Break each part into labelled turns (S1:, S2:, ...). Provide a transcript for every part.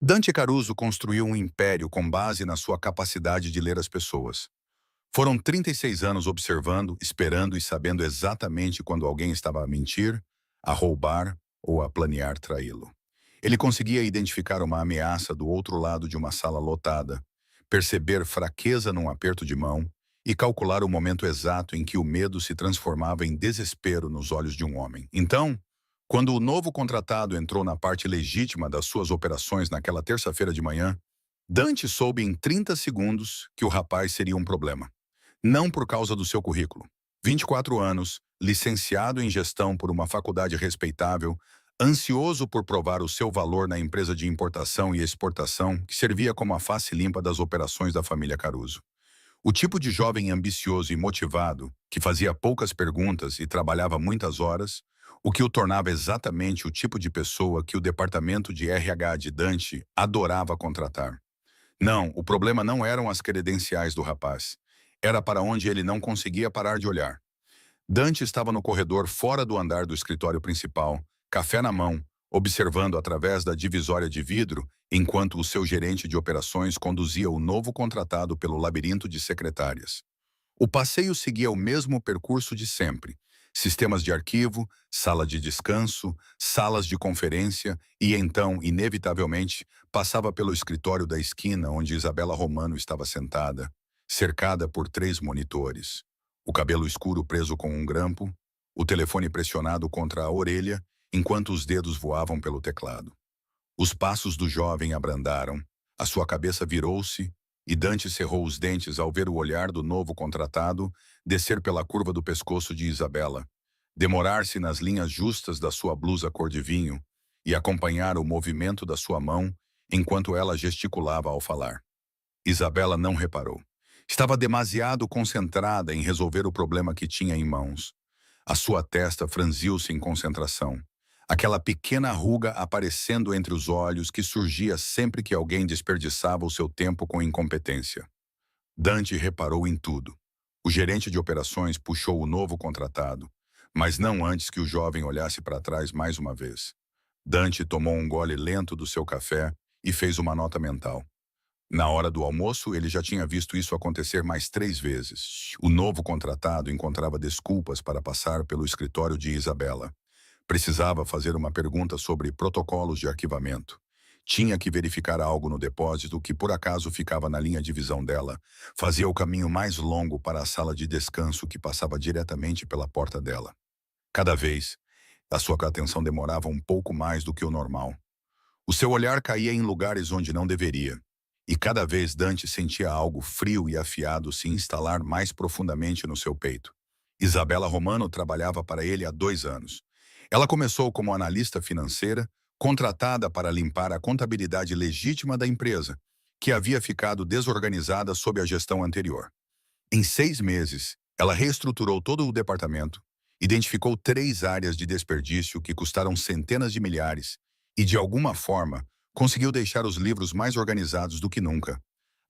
S1: Dante Caruso construiu um império com base na sua capacidade de ler as pessoas. Foram 36 anos observando, esperando e sabendo exatamente quando alguém estava a mentir, a roubar ou a planear traí-lo. Ele conseguia identificar uma ameaça do outro lado de uma sala lotada, perceber fraqueza num aperto de mão e calcular o momento exato em que o medo se transformava em desespero nos olhos de um homem. Então, quando o novo contratado entrou na parte legítima das suas operações naquela terça-feira de manhã, Dante soube em 30 segundos que o rapaz seria um problema. Não por causa do seu currículo. 24 anos, licenciado em gestão por uma faculdade respeitável, ansioso por provar o seu valor na empresa de importação e exportação que servia como a face limpa das operações da família Caruso. O tipo de jovem ambicioso e motivado, que fazia poucas perguntas e trabalhava muitas horas, o que o tornava exatamente o tipo de pessoa que o departamento de RH de Dante adorava contratar. Não, o problema não eram as credenciais do rapaz. Era para onde ele não conseguia parar de olhar. Dante estava no corredor fora do andar do escritório principal, café na mão, observando através da divisória de vidro, enquanto o seu gerente de operações conduzia o novo contratado pelo labirinto de secretárias. O passeio seguia o mesmo percurso de sempre. Sistemas de arquivo, sala de descanso, salas de conferência e então, inevitavelmente, passava pelo escritório da esquina onde Isabela Romano estava sentada, cercada por 3 monitores. O cabelo escuro preso com um grampo, o telefone pressionado contra a orelha, enquanto os dedos voavam pelo teclado. Os passos do jovem abrandaram, a sua cabeça virou-se e Dante cerrou os dentes ao ver o olhar do novo contratado descer pela curva do pescoço de Isabela, demorar-se nas linhas justas da sua blusa cor de vinho e acompanhar o movimento da sua mão enquanto ela gesticulava ao falar. Isabela não reparou. Estava demasiado concentrada em resolver o problema que tinha em mãos. A sua testa franziu-se em concentração. Aquela pequena ruga aparecendo entre os olhos que surgia sempre que alguém desperdiçava o seu tempo com incompetência. Dante reparou em tudo. O gerente de operações puxou o novo contratado, mas não antes que o jovem olhasse para trás mais uma vez. Dante tomou um gole lento do seu café e fez uma nota mental. Na hora do almoço, ele já tinha visto isso acontecer mais 3 vezes. O novo contratado encontrava desculpas para passar pelo escritório de Isabela. Precisava fazer uma pergunta sobre protocolos de arquivamento. Tinha que verificar algo no depósito que por acaso ficava na linha de visão dela. Fazia o caminho mais longo para a sala de descanso que passava diretamente pela porta dela. Cada vez, a sua atenção demorava um pouco mais do que o normal. O seu olhar caía em lugares onde não deveria. E cada vez Dante sentia algo frio e afiado se instalar mais profundamente no seu peito. Isabela Romano trabalhava para ele há 2 anos. Ela começou como analista financeira, contratada para limpar a contabilidade legítima da empresa, que havia ficado desorganizada sob a gestão anterior. Em 6 meses, ela reestruturou todo o departamento, identificou 3 áreas de desperdício que custaram centenas de milhares e, de alguma forma, conseguiu deixar os livros mais organizados do que nunca,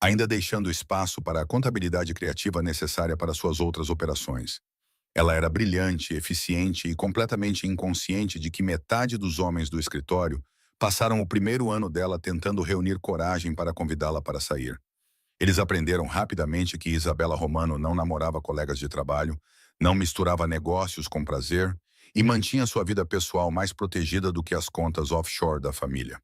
S1: ainda deixando espaço para a contabilidade criativa necessária para suas outras operações. Ela era brilhante, eficiente e completamente inconsciente de que metade dos homens do escritório passaram o primeiro ano dela tentando reunir coragem para convidá-la para sair. Eles aprenderam rapidamente que Isabela Romano não namorava colegas de trabalho, não misturava negócios com prazer e mantinha sua vida pessoal mais protegida do que as contas offshore da família.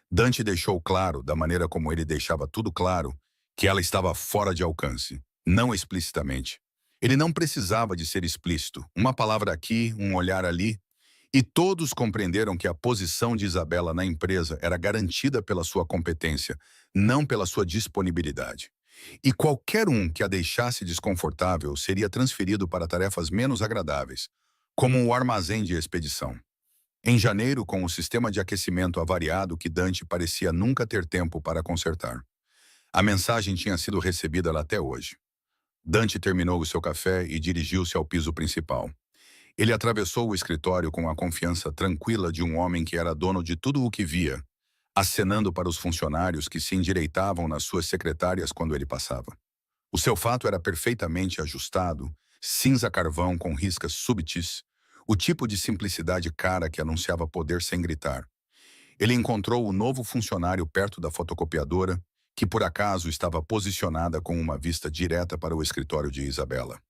S1: Dante deixou claro, da maneira como ele deixava tudo claro, que ela estava fora de alcance, não explicitamente. Ele não precisava de ser explícito, uma palavra aqui, um olhar ali, e todos compreenderam que a posição de Isabela na empresa era garantida pela sua competência, não pela sua disponibilidade. E qualquer um que a deixasse desconfortável seria transferido para tarefas menos agradáveis, como o armazém de expedição. Em janeiro, com o sistema de aquecimento avariado que Dante parecia nunca ter tempo para consertar. A mensagem tinha sido recebida lá até hoje. Dante terminou o seu café e dirigiu-se ao piso principal. Ele atravessou o escritório com a confiança tranquila de um homem que era dono de tudo o que via, acenando para os funcionários que se endireitavam nas suas secretárias quando ele passava. O seu fato era perfeitamente ajustado, cinza carvão com riscas súbitas, o tipo de simplicidade cara que anunciava poder sem gritar. Ele encontrou o novo funcionário perto da fotocopiadora, que por acaso estava posicionada com uma vista direta para o escritório de Isabela.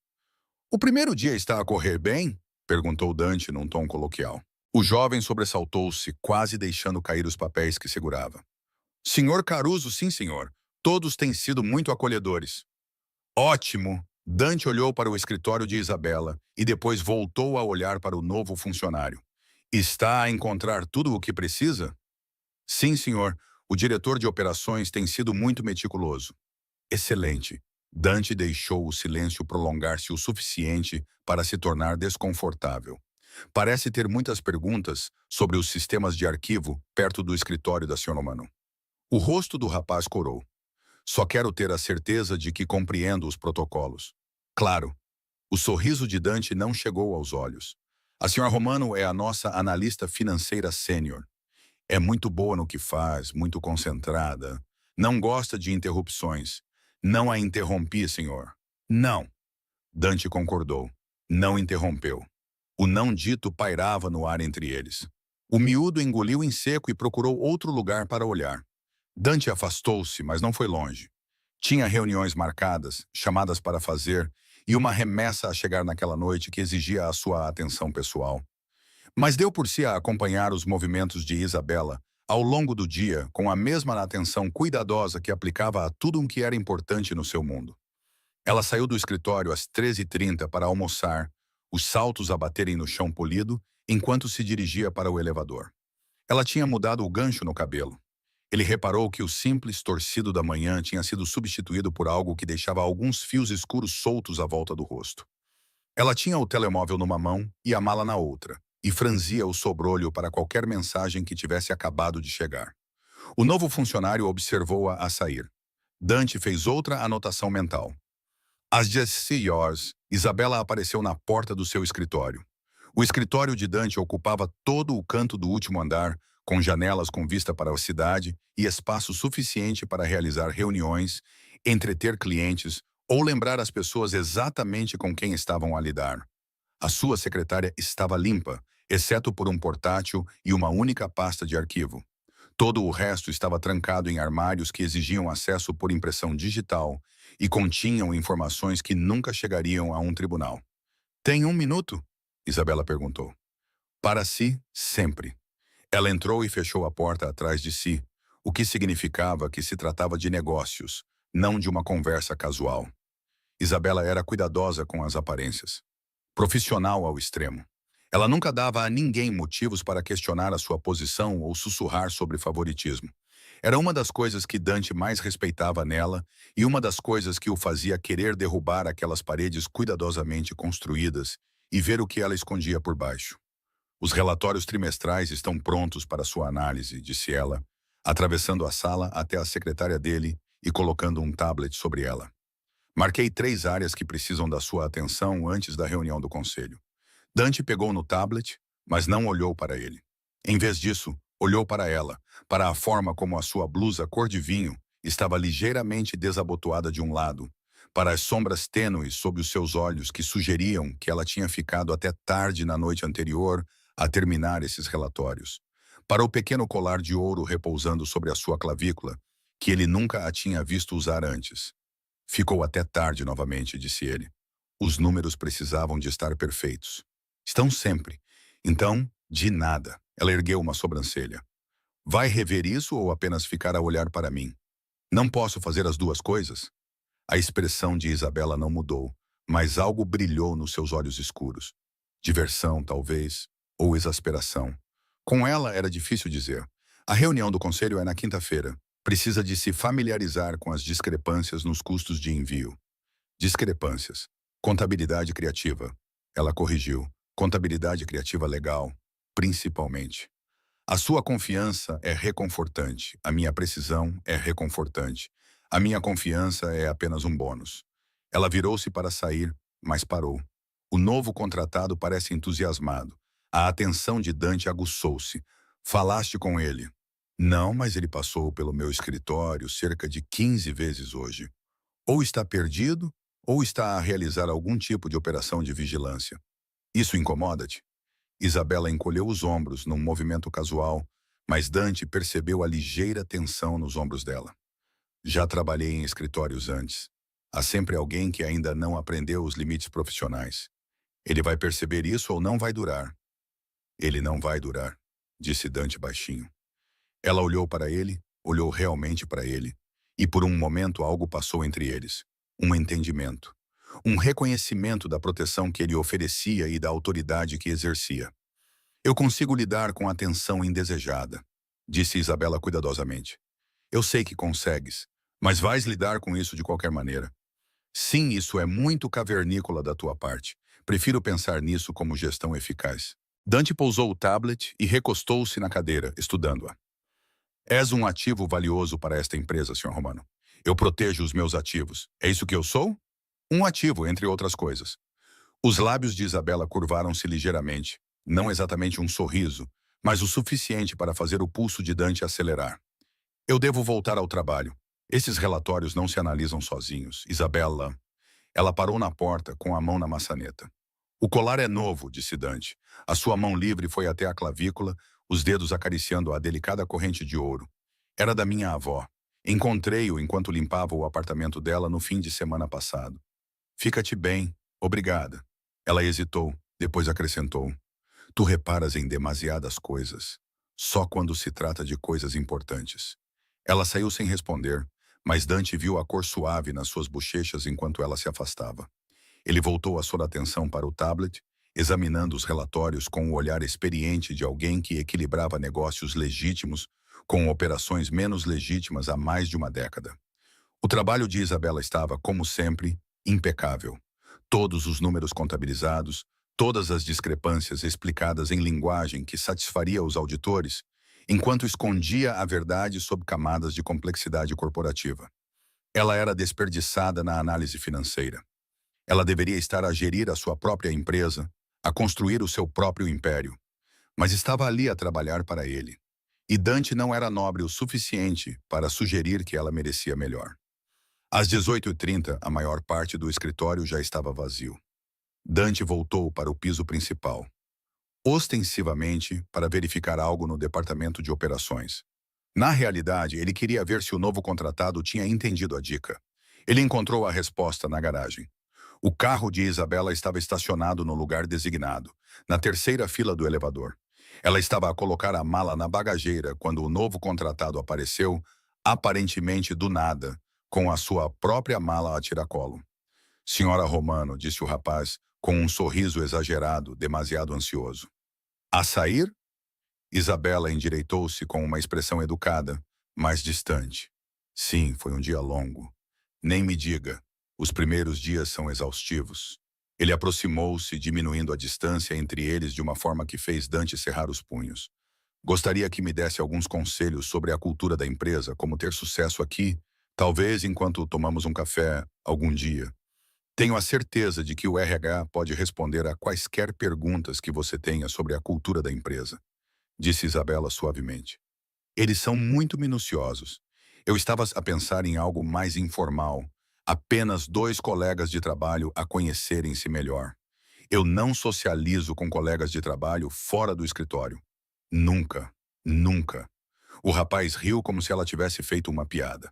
S1: "O primeiro dia está a correr bem?" perguntou Dante num tom coloquial. O jovem sobressaltou-se, quase deixando cair os papéis que segurava. "Senhor Caruso, sim, senhor. Todos têm sido muito acolhedores." "Ótimo!" Dante olhou para o escritório de Isabela e depois voltou a olhar para o novo funcionário. "Está a encontrar tudo o que precisa?" "Sim, senhor. O diretor de operações tem sido muito meticuloso." "Excelente." Dante deixou o silêncio prolongar-se o suficiente para se tornar desconfortável. "Parece ter muitas perguntas sobre os sistemas de arquivo perto do escritório da Sr. Mano." O rosto do rapaz corou. "Só quero ter a certeza de que compreendo os protocolos." "Claro." O sorriso de Dante não chegou aos olhos. "A Sra. Romano é a nossa analista financeira sênior. É muito boa no que faz, muito concentrada. Não gosta de interrupções." "Não a interrompi, senhor." "Não." Dante concordou. Não interrompeu. O não dito pairava no ar entre eles. O miúdo engoliu em seco e procurou outro lugar para olhar. Dante afastou-se, mas não foi longe. Tinha reuniões marcadas, chamadas para fazer, e uma remessa a chegar naquela noite que exigia a sua atenção pessoal. Mas deu por si a acompanhar os movimentos de Isabela ao longo do dia com a mesma atenção cuidadosa que aplicava a tudo o que era importante no seu mundo. Ela saiu do escritório às 13h30 para almoçar, os saltos a baterem no chão polido, enquanto se dirigia para o elevador. Ela tinha mudado o gancho no cabelo. Ele reparou que o simples torcido da manhã tinha sido substituído por algo que deixava alguns fios escuros soltos à volta do rosto. Ela tinha o telemóvel numa mão e a mala na outra, e franzia o sobrolho para qualquer mensagem que tivesse acabado de chegar. O novo funcionário observou-a a sair. Dante fez outra anotação mental. Às 10 horas, Isabela apareceu na porta do seu escritório. O escritório de Dante ocupava todo o canto do último andar, com janelas com vista para a cidade e espaço suficiente para realizar reuniões, entreter clientes ou lembrar as pessoas exatamente com quem estavam a lidar. A sua secretária estava limpa, exceto por um portátil e uma única pasta de arquivo. Todo o resto estava trancado em armários que exigiam acesso por impressão digital e continham informações que nunca chegariam a um tribunal. "Tem um minuto?" Isabela perguntou. "Para si, sempre." Ela entrou e fechou a porta atrás de si, o que significava que se tratava de negócios, não de uma conversa casual. Isabela era cuidadosa com as aparências. Profissional ao extremo. Ela nunca dava a ninguém motivos para questionar a sua posição ou sussurrar sobre favoritismo. Era uma das coisas que Dante mais respeitava nela e uma das coisas que o fazia querer derrubar aquelas paredes cuidadosamente construídas e ver o que ela escondia por baixo. "Os relatórios trimestrais estão prontos para sua análise", disse ela, atravessando a sala até a secretária dele e colocando um tablet sobre ela. "Marquei 3 áreas que precisam da sua atenção antes da reunião do conselho." Dante pegou no tablet, mas não olhou para ele. Em vez disso, olhou para ela, para a forma como a sua blusa cor de vinho estava ligeiramente desabotoada de um lado, para as sombras tênues sob os seus olhos que sugeriam que ela tinha ficado até tarde na noite anterior a terminar esses relatórios, para o pequeno colar de ouro repousando sobre a sua clavícula, que ele nunca a tinha visto usar antes. "Ficou até tarde novamente", disse ele. "Os números precisavam de estar perfeitos." "Estão sempre." "Então, de nada." Ela ergueu uma sobrancelha. "Vai rever isso ou apenas ficar a olhar para mim?" "Não posso fazer as duas coisas?" A expressão de Isabela não mudou, mas algo brilhou nos seus olhos escuros. Diversão, talvez, ou exasperação. Com ela era difícil dizer. "A reunião do conselho é na quinta-feira. Precisa de se familiarizar com as discrepâncias nos custos de envio." "Discrepâncias. Contabilidade criativa." Ela corrigiu. "Contabilidade criativa legal, principalmente." "A sua confiança é reconfortante. A minha precisão é reconfortante. A minha confiança é apenas um bônus." Ela virou-se para sair, mas parou. O novo contratado parece entusiasmado. A atenção de Dante aguçou-se. "Falaste com ele?" "Não, mas ele passou pelo meu escritório cerca de 15 vezes hoje." "Ou está perdido, ou está a realizar algum tipo de operação de vigilância." "Isso incomoda-te?" Isabela encolheu os ombros num movimento casual, mas Dante percebeu a ligeira tensão nos ombros dela. Já trabalhei em escritórios antes. Há sempre alguém que ainda não aprendeu os limites profissionais. Ele vai perceber isso ou não vai durar. Ele não vai durar, disse Dante baixinho. Ela olhou para ele, olhou realmente para ele, e por um momento algo passou entre eles. Um entendimento. Um reconhecimento da proteção que ele oferecia e da autoridade que exercia. Eu consigo lidar com a tensão indesejada, disse Isabela cuidadosamente. Eu sei que consegues, mas vais lidar com isso de qualquer maneira. Sim, isso é muito cavernícola da tua parte. Prefiro pensar nisso como gestão eficaz. Dante pousou o tablet e recostou-se na cadeira, estudando-a. És um ativo valioso para esta empresa, Sr. Romano. Eu protejo os meus ativos. É isso que eu sou? Um ativo, entre outras coisas. Os lábios de Isabela curvaram-se ligeiramente. Não exatamente um sorriso, mas o suficiente para fazer o pulso de Dante acelerar. Eu devo voltar ao trabalho. Esses relatórios não se analisam sozinhos. Isabela... Ela parou na porta, com a mão na maçaneta. O colar é novo, disse Dante. A sua mão livre foi até a clavícula, os dedos acariciando a delicada corrente de ouro. Era da minha avó. Encontrei-o enquanto limpava o apartamento dela no fim de semana passado. Fica-te bem. Obrigada. Ela hesitou, depois acrescentou. Tu reparas em demasiadas coisas. Só quando se trata de coisas importantes. Ela saiu sem responder, mas Dante viu a cor suave nas suas bochechas enquanto ela se afastava. Ele voltou a sua atenção para o tablet, examinando os relatórios com o olhar experiente de alguém que equilibrava negócios legítimos com operações menos legítimas há mais de uma década. O trabalho de Isabela estava, como sempre, impecável. Todos os números contabilizados, todas as discrepâncias explicadas em linguagem que satisfaria os auditores, enquanto escondia a verdade sob camadas de complexidade corporativa. Ela era desperdiçada na análise financeira. Ela deveria estar a gerir a sua própria empresa, a construir o seu próprio império, mas estava ali a trabalhar para ele. E Dante não era nobre o suficiente para sugerir que ela merecia melhor. Às 18h30, a maior parte do escritório já estava vazio. Dante voltou para o piso principal, ostensivamente para verificar algo no departamento de operações. Na realidade, ele queria ver se o novo contratado tinha entendido a dica. Ele encontrou a resposta na garagem. O carro de Isabela estava estacionado no lugar designado, na terceira fila do elevador. Ela estava a colocar a mala na bagageira quando o novo contratado apareceu, aparentemente do nada, com a sua própria mala a tiracolo. Senhora Romano, disse o rapaz, com um sorriso exagerado, demasiado ansioso. A sair? Isabela endireitou-se com uma expressão educada, mas distante. Sim, foi um dia longo. Nem me diga. Os primeiros dias são exaustivos. Ele aproximou-se, diminuindo a distância entre eles de uma forma que fez Dante cerrar os punhos. Gostaria que me desse alguns conselhos sobre a cultura da empresa, como ter sucesso aqui, talvez enquanto tomamos um café, algum dia. Tenho a certeza de que o RH pode responder a quaisquer perguntas que você tenha sobre a cultura da empresa, disse Isabela suavemente. Eles são muito minuciosos. Eu estava a pensar em algo mais informal, apenas dois colegas de trabalho a conhecerem-se melhor. Eu não socializo com colegas de trabalho fora do escritório. Nunca, nunca. O rapaz riu como se ela tivesse feito uma piada.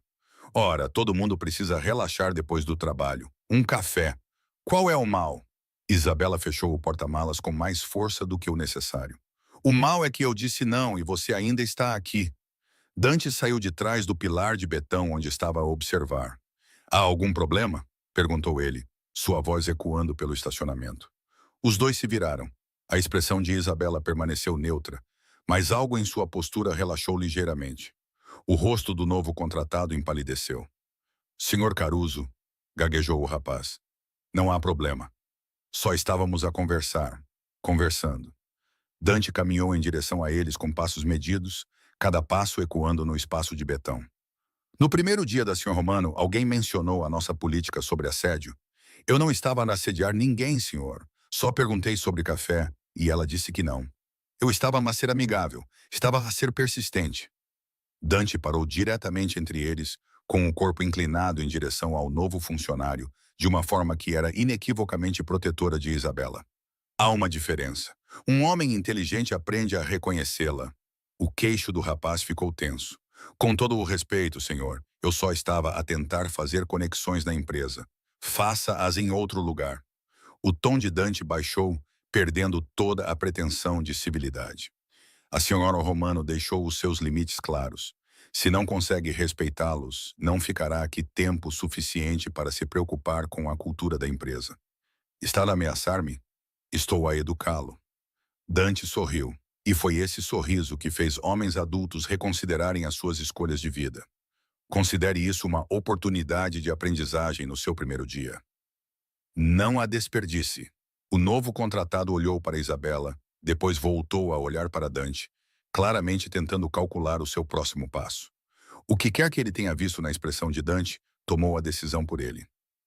S1: Ora, todo mundo precisa relaxar depois do trabalho. Um café. Qual é o mal? Isabela fechou o porta-malas com mais força do que o necessário. O mal é que eu disse não e você ainda está aqui. Dante saiu de trás do pilar de betão onde estava a observar. Há algum problema? Perguntou ele, sua voz ecoando pelo estacionamento. Os dois se viraram. A expressão de Isabela permaneceu neutra, mas algo em sua postura relaxou ligeiramente. O rosto do novo contratado empalideceu. Senhor Caruso, gaguejou o rapaz. Não há problema. Só estávamos a conversar, conversando. Dante caminhou em direção a eles com passos medidos, cada passo ecoando no espaço de betão. No primeiro dia da Sr. Romano, alguém mencionou a nossa política sobre assédio. Eu não estava a assediar ninguém, senhor. Só perguntei sobre café e ela disse que não. Eu estava a ser amigável, estava a ser persistente. Dante parou diretamente entre eles, com o corpo inclinado em direção ao novo funcionário, de uma forma que era inequivocamente protetora de Isabela. Há uma diferença. Um homem inteligente aprende a reconhecê-la. O queixo do rapaz ficou tenso. Com todo o respeito, senhor, eu só estava a tentar fazer conexões na empresa. Faça-as em outro lugar. O tom de Dante baixou, perdendo toda a pretensão de civilidade. A senhora Romano deixou os seus limites claros. Se não consegue respeitá-los, não ficará aqui tempo suficiente para se preocupar com a cultura da empresa. Está a ameaçar-me? Estou a educá-lo. Dante sorriu, e foi esse sorriso que fez homens adultos reconsiderarem as suas escolhas de vida. Considere isso uma oportunidade de aprendizagem no seu primeiro dia. Não a desperdice. O novo contratado olhou para Isabela, depois voltou a olhar para Dante, claramente tentando calcular o seu próximo passo. O que quer que ele tenha visto na expressão de Dante, tomou a decisão por ele.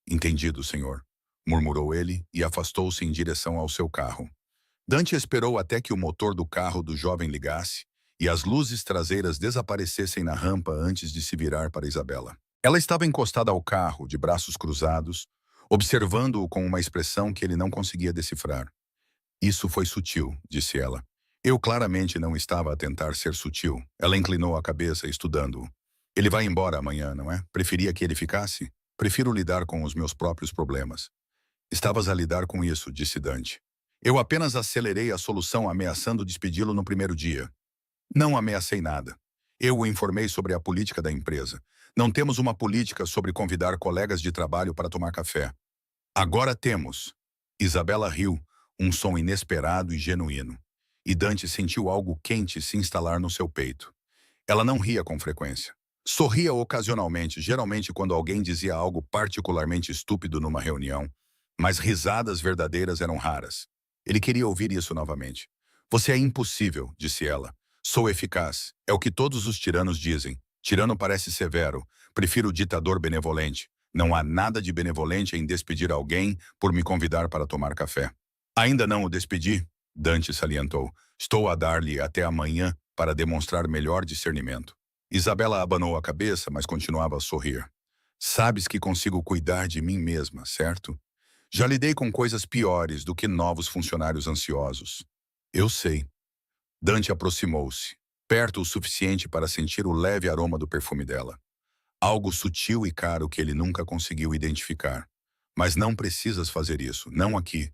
S1: Entendido, senhor, murmurou ele e afastou-se em direção ao seu carro. Dante esperou até que o motor do carro do jovem ligasse e as luzes traseiras desaparecessem na rampa antes de se virar para Isabela. Ela estava encostada ao carro, de braços cruzados, observando-o com uma expressão que ele não conseguia decifrar. Isso foi sutil, disse ela. Eu claramente não estava a tentar ser sutil. Ela inclinou a cabeça, estudando-o. Ele vai embora amanhã, não é? Preferia que ele ficasse? Prefiro lidar com os meus próprios problemas. Estavas a lidar com isso, disse Dante. Eu apenas acelerei a solução ameaçando despedi-lo no primeiro dia. Não ameacei nada. Eu o informei sobre a política da empresa. Não temos uma política sobre convidar colegas de trabalho para tomar café. Agora temos. Isabela riu, um som inesperado e genuíno. E Dante sentiu algo quente se instalar no seu peito. Ela não ria com frequência. Sorria ocasionalmente, geralmente quando alguém dizia algo particularmente estúpido numa reunião, mas risadas verdadeiras eram raras. Ele queria ouvir isso novamente. Você é impossível, disse ela. Sou eficaz. É o que todos os tiranos dizem. Tirano parece severo. Prefiro ditador benevolente. Não há nada de benevolente em despedir alguém por me convidar para tomar café. Ainda não o despedi, Dante salientou. Estou a dar-lhe até amanhã para demonstrar melhor discernimento. Isabela abanou a cabeça, mas continuava a sorrir. Sabes que consigo cuidar de mim mesma, certo? Já lidei com coisas piores do que novos funcionários ansiosos. Eu sei. Dante aproximou-se, perto o suficiente para sentir o leve aroma do perfume dela. Algo sutil e caro que ele nunca conseguiu identificar. Mas não precisas fazer isso, não aqui.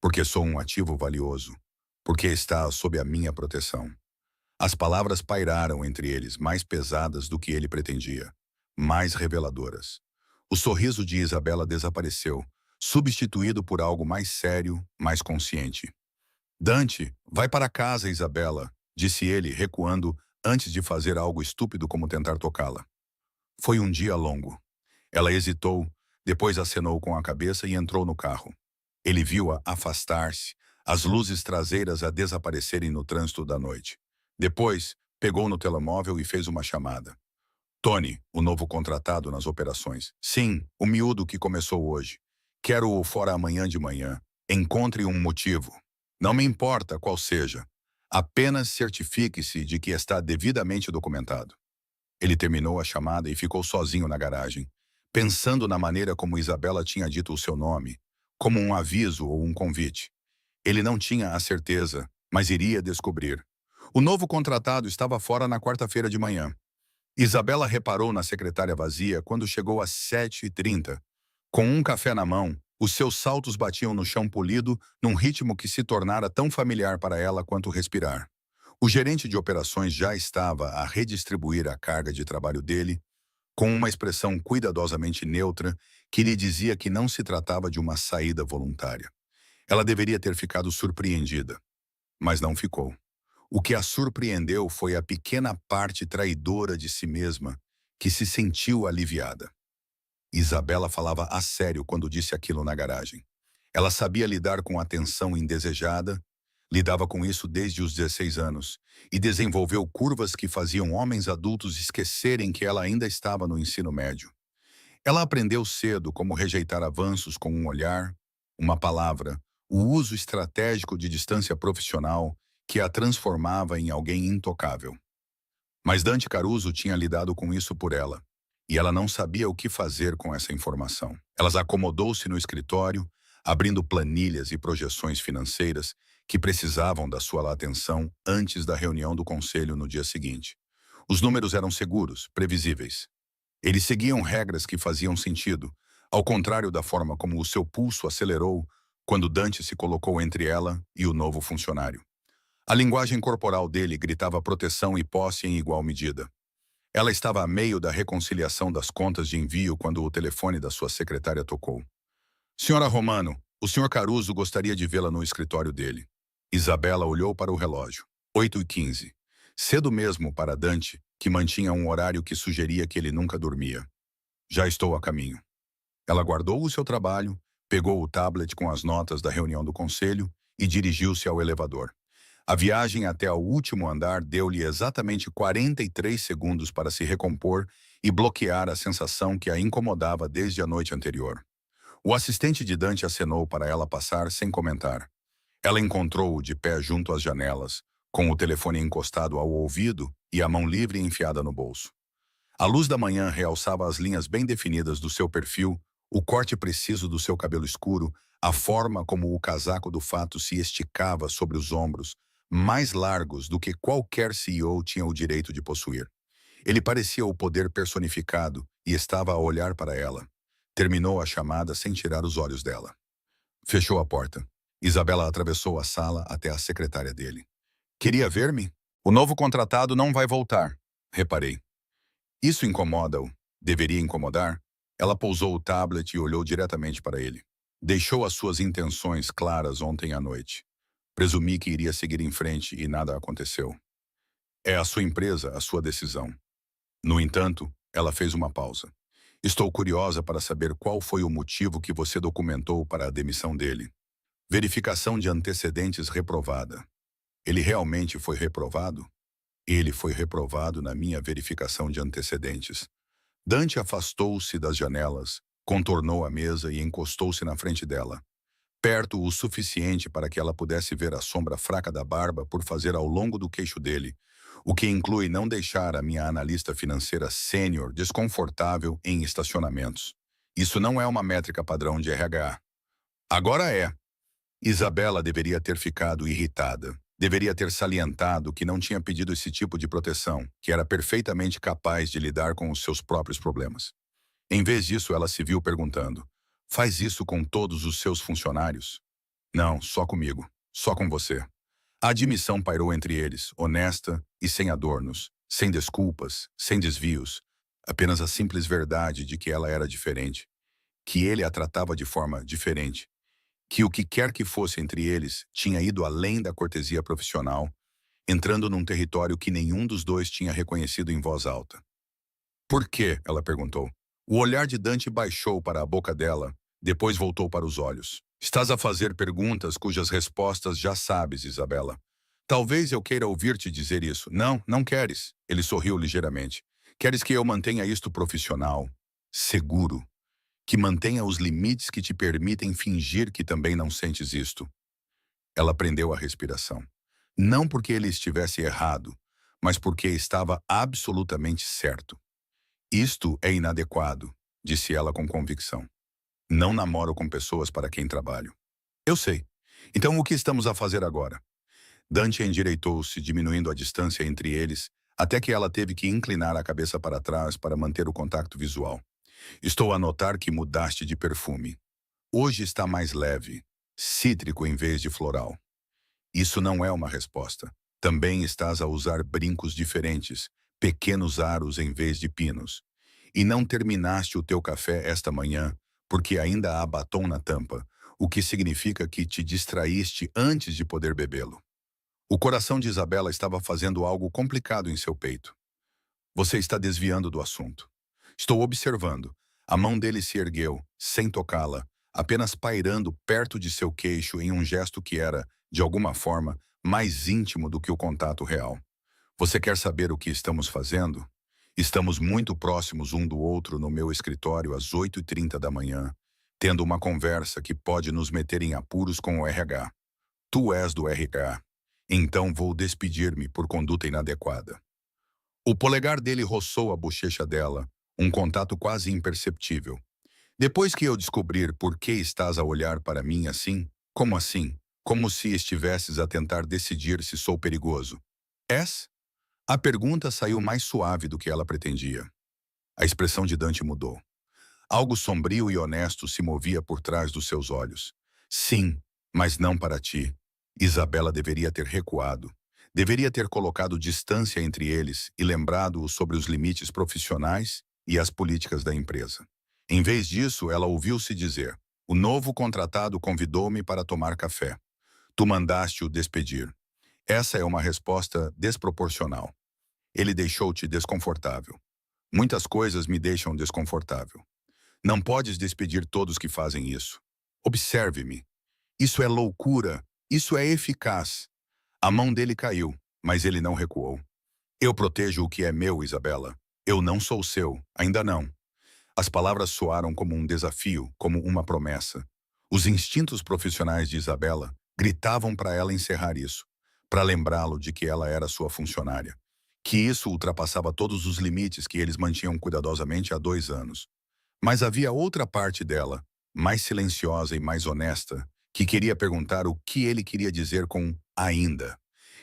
S1: Porque sou um ativo valioso. Porque está sob a minha proteção. As palavras pairaram entre eles, mais pesadas do que ele pretendia. Mais reveladoras. O sorriso de Isabela desapareceu, substituído por algo mais sério, mais consciente. Dante, vai para casa, Isabela, disse ele, recuando antes de fazer algo estúpido como tentar tocá-la. Foi um dia longo. Ela hesitou, depois acenou com a cabeça e entrou no carro. Ele viu-a afastar-se, as luzes traseiras a desaparecerem no trânsito da noite. Depois, pegou no telemóvel e fez uma chamada. Tony, o novo contratado nas operações. Sim, o miúdo que começou hoje. Quero-o fora amanhã de manhã. Encontre um motivo. Não me importa qual seja. Apenas certifique-se de que está devidamente documentado. Ele terminou a chamada e ficou sozinho na garagem, pensando na maneira como Isabela tinha dito o seu nome, como um aviso ou um convite. Ele não tinha a certeza, mas iria descobrir. O novo contratado estava fora na quarta-feira de manhã. Isabela reparou na secretária vazia quando chegou às 7h30. Com um café na mão, os seus saltos batiam no chão polido num ritmo que se tornara tão familiar para ela quanto respirar. O gerente de operações já estava a redistribuir a carga de trabalho dele, com uma expressão cuidadosamente neutra que lhe dizia que não se tratava de uma saída voluntária. Ela deveria ter ficado surpreendida, mas não ficou. O que a surpreendeu foi a pequena parte traidora de si mesma que se sentiu aliviada. Isabela falava a sério quando disse aquilo na garagem. Ela sabia lidar com a tensão indesejada, lidava com isso desde os 16 anos e desenvolveu curvas que faziam homens adultos esquecerem que ela ainda estava no ensino médio. Ela aprendeu cedo como rejeitar avanços com um olhar, uma palavra, o uso estratégico de distância profissional que a transformava em alguém intocável. Mas Dante Caruso tinha lidado com isso por ela, e ela não sabia o que fazer com essa informação. Ela acomodou-se no escritório, abrindo planilhas e projeções financeiras que precisavam da sua atenção antes da reunião do conselho no dia seguinte. Os números eram seguros, previsíveis. Eles seguiam regras que faziam sentido, ao contrário da forma como o seu pulso acelerou quando Dante se colocou entre ela e o novo funcionário. A linguagem corporal dele gritava proteção e posse em igual medida. Ela estava a meio da reconciliação das contas de envio quando o telefone da sua secretária tocou. Senhora Romano, o senhor Caruso gostaria de vê-la no escritório dele. Isabela olhou para o relógio. 8h15. Cedo mesmo para Dante, que mantinha um horário que sugeria que ele nunca dormia. Já estou a caminho. Ela guardou o seu trabalho, pegou o tablet com as notas da reunião do conselho e dirigiu-se ao elevador. A viagem até ao último andar deu-lhe exatamente 43 segundos para se recompor e bloquear a sensação que a incomodava desde a noite anterior. O assistente de Dante acenou para ela passar sem comentar. Ela encontrou-o de pé junto às janelas, com o telefone encostado ao ouvido e a mão livre enfiada no bolso. A luz da manhã realçava as linhas bem definidas do seu perfil, o corte preciso do seu cabelo escuro, a forma como o casaco do fato se esticava sobre os ombros, mais largos do que qualquer CEO tinha o direito de possuir. Ele parecia o poder personificado e estava a olhar para ela. Terminou a chamada sem tirar os olhos dela. Fechou a porta. Isabela atravessou a sala até a secretária dele. Queria ver-me? O novo contratado não vai voltar, reparei. Isso incomoda-o. Deveria incomodar? Ela pousou o tablet e olhou diretamente para ele. Deixou as suas intenções claras ontem à noite. Presumi que iria seguir em frente e nada aconteceu. É a sua empresa, a sua decisão. No entanto, ela fez uma pausa. Estou curiosa para saber qual foi o motivo que você documentou para a demissão dele. Verificação de antecedentes reprovada. Ele realmente foi reprovado? Ele foi reprovado na minha verificação de antecedentes. Dante afastou-se das janelas, contornou a mesa e encostou-se na frente dela, perto o suficiente para que ela pudesse ver a sombra fraca da barba por fazer ao longo do queixo dele, o que inclui não deixar a minha analista financeira sênior desconfortável em estacionamentos. Isso não é uma métrica padrão de RH. Agora é. Isabela deveria ter ficado irritada. Deveria ter salientado que não tinha pedido esse tipo de proteção, que era perfeitamente capaz de lidar com os seus próprios problemas. Em vez disso, ela se viu perguntando: faz isso com todos os seus funcionários? Não, só comigo. Só com você. A admissão pairou entre eles, honesta e sem adornos, sem desculpas, sem desvios. Apenas a simples verdade de que ela era diferente, que ele a tratava de forma diferente, que o que quer que fosse entre eles tinha ido além da cortesia profissional, entrando num território que nenhum dos dois tinha reconhecido em voz alta. Por quê? Ela perguntou. O olhar de Dante baixou para a boca dela, depois voltou para os olhos. Estás a fazer perguntas cujas respostas já sabes, Isabela. Talvez eu queira ouvir-te dizer isso. Não, não queres. Ele sorriu ligeiramente. Queres que eu mantenha isto profissional, seguro, que mantenha os limites que te permitem fingir que também não sentes isto. Ela prendeu a respiração. Não porque ele estivesse errado, mas porque estava absolutamente certo. Isto é inadequado, disse ela com convicção. Não namoro com pessoas para quem trabalho. Eu sei. Então o que estamos a fazer agora? Dante endireitou-se, diminuindo a distância entre eles, até que ela teve que inclinar a cabeça para trás para manter o contato visual. Estou a notar que mudaste de perfume. Hoje está mais leve, cítrico em vez de floral. Isso não é uma resposta. Também estás a usar brincos diferentes, pequenos aros em vez de pinos. E não terminaste o teu café esta manhã, porque ainda há batom na tampa, o que significa que te distraíste antes de poder bebê-lo. O coração de Isabela estava fazendo algo complicado em seu peito. Você está desviando do assunto. Estou observando. A mão dele se ergueu, sem tocá-la, apenas pairando perto de seu queixo em um gesto que era, de alguma forma, mais íntimo do que o contato real. Você quer saber o que estamos fazendo? Estamos muito próximos um do outro no meu escritório às 8h30 da manhã, tendo uma conversa que pode nos meter em apuros com o RH. Tu és do RH. Então vou despedir-me por conduta inadequada. O polegar dele roçou a bochecha dela, um contato quase imperceptível. Depois que eu descobrir por que estás a olhar para mim assim, como assim? como se estivesses a tentar decidir se sou perigoso. És? A pergunta saiu mais suave do que ela pretendia. A expressão de Dante mudou. Algo sombrio e honesto se movia por trás dos seus olhos. Sim, mas não para ti. Isabela deveria ter recuado. Deveria ter colocado distância entre eles e lembrado-o sobre os limites profissionais e as políticas da empresa. Em vez disso, ela ouviu-se dizer: o novo contratado convidou-me para tomar café. Tu mandaste-o despedir. Essa é uma resposta desproporcional. Ele deixou-te desconfortável. Muitas coisas me deixam desconfortável. Não podes despedir todos que fazem isso. Observe-me. Isso é loucura. Isso é eficaz. A mão dele caiu, mas ele não recuou. Eu protejo o que é meu, Isabela. Eu não sou seu, ainda não. As palavras soaram como um desafio, como uma promessa. Os instintos profissionais de Isabela gritavam para ela encerrar isso, para lembrá-lo de que ela era sua funcionária, que isso ultrapassava todos os limites que eles mantinham cuidadosamente há 2 anos. Mas havia outra parte dela, mais silenciosa e mais honesta, que queria perguntar o que ele queria dizer com ainda.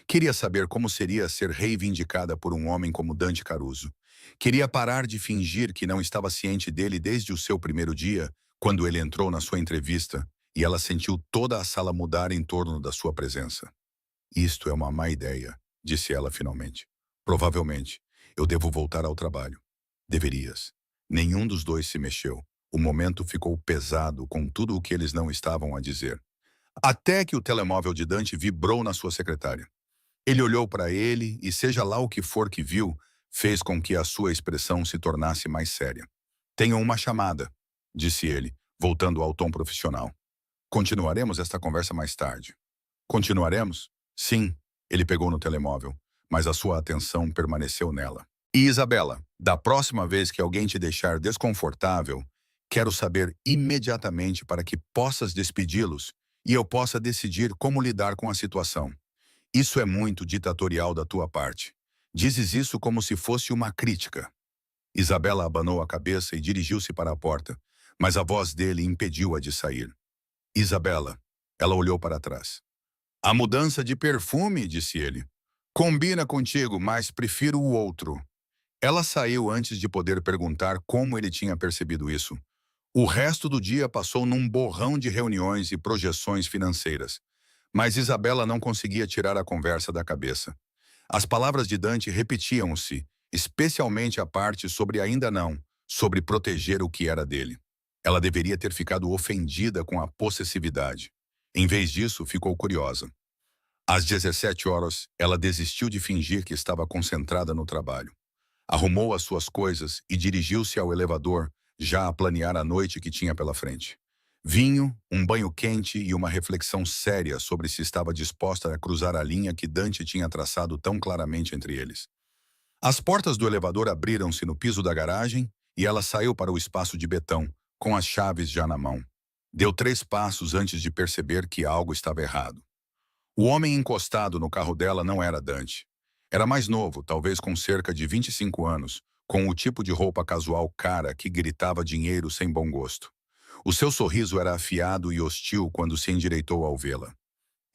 S1: Queria saber como seria ser reivindicada por um homem como Dante Caruso. Queria parar de fingir que não estava ciente dele desde o seu primeiro dia, quando ele entrou na sua entrevista, e ela sentiu toda a sala mudar em torno da sua presença. Isto é uma má ideia, disse ela finalmente. Provavelmente, eu devo voltar ao trabalho. Deverias. Nenhum dos dois se mexeu. O momento ficou pesado com tudo o que eles não estavam a dizer. Até que o telemóvel de Dante vibrou na sua secretária. Ele olhou para ele e, seja lá o que for que viu, fez com que a sua expressão se tornasse mais séria. Tenho uma chamada, disse ele, voltando ao tom profissional. Continuaremos esta conversa mais tarde. Continuaremos? Sim, ele pegou no telemóvel, mas a sua atenção permaneceu nela. E Isabela, da próxima vez que alguém te deixar desconfortável, quero saber imediatamente para que possas despedi-los e eu possa decidir como lidar com a situação. Isso é muito ditatorial da tua parte. Dizes isso como se fosse uma crítica. Isabela abanou a cabeça e dirigiu-se para a porta, mas a voz dele impediu-a de sair. Isabela, ela olhou para trás. A mudança de perfume, disse ele. Combina contigo, mas prefiro o outro. Ela saiu antes de poder perguntar como ele tinha percebido isso. O resto do dia passou num borrão de reuniões e projeções financeiras. Mas Isabela não conseguia tirar a conversa da cabeça. As palavras de Dante repetiam-se, especialmente a parte sobre ainda não, sobre proteger o que era dele. Ela deveria ter ficado ofendida com a possessividade. Em vez disso, ficou curiosa. Às 17 horas, ela desistiu de fingir que estava concentrada no trabalho. Arrumou as suas coisas e dirigiu-se ao elevador, já a planear a noite que tinha pela frente. Vinho, um banho quente e uma reflexão séria sobre se estava disposta a cruzar a linha que Dante tinha traçado tão claramente entre eles. As portas do elevador abriram-se no piso da garagem e ela saiu para o espaço de betão, com as chaves já na mão. Deu 3 passos antes de perceber que algo estava errado. O homem encostado no carro dela não era Dante. Era mais novo, talvez com cerca de 25 anos, com o tipo de roupa casual cara que gritava dinheiro sem bom gosto. O seu sorriso era afiado e hostil quando se endireitou ao vê-la.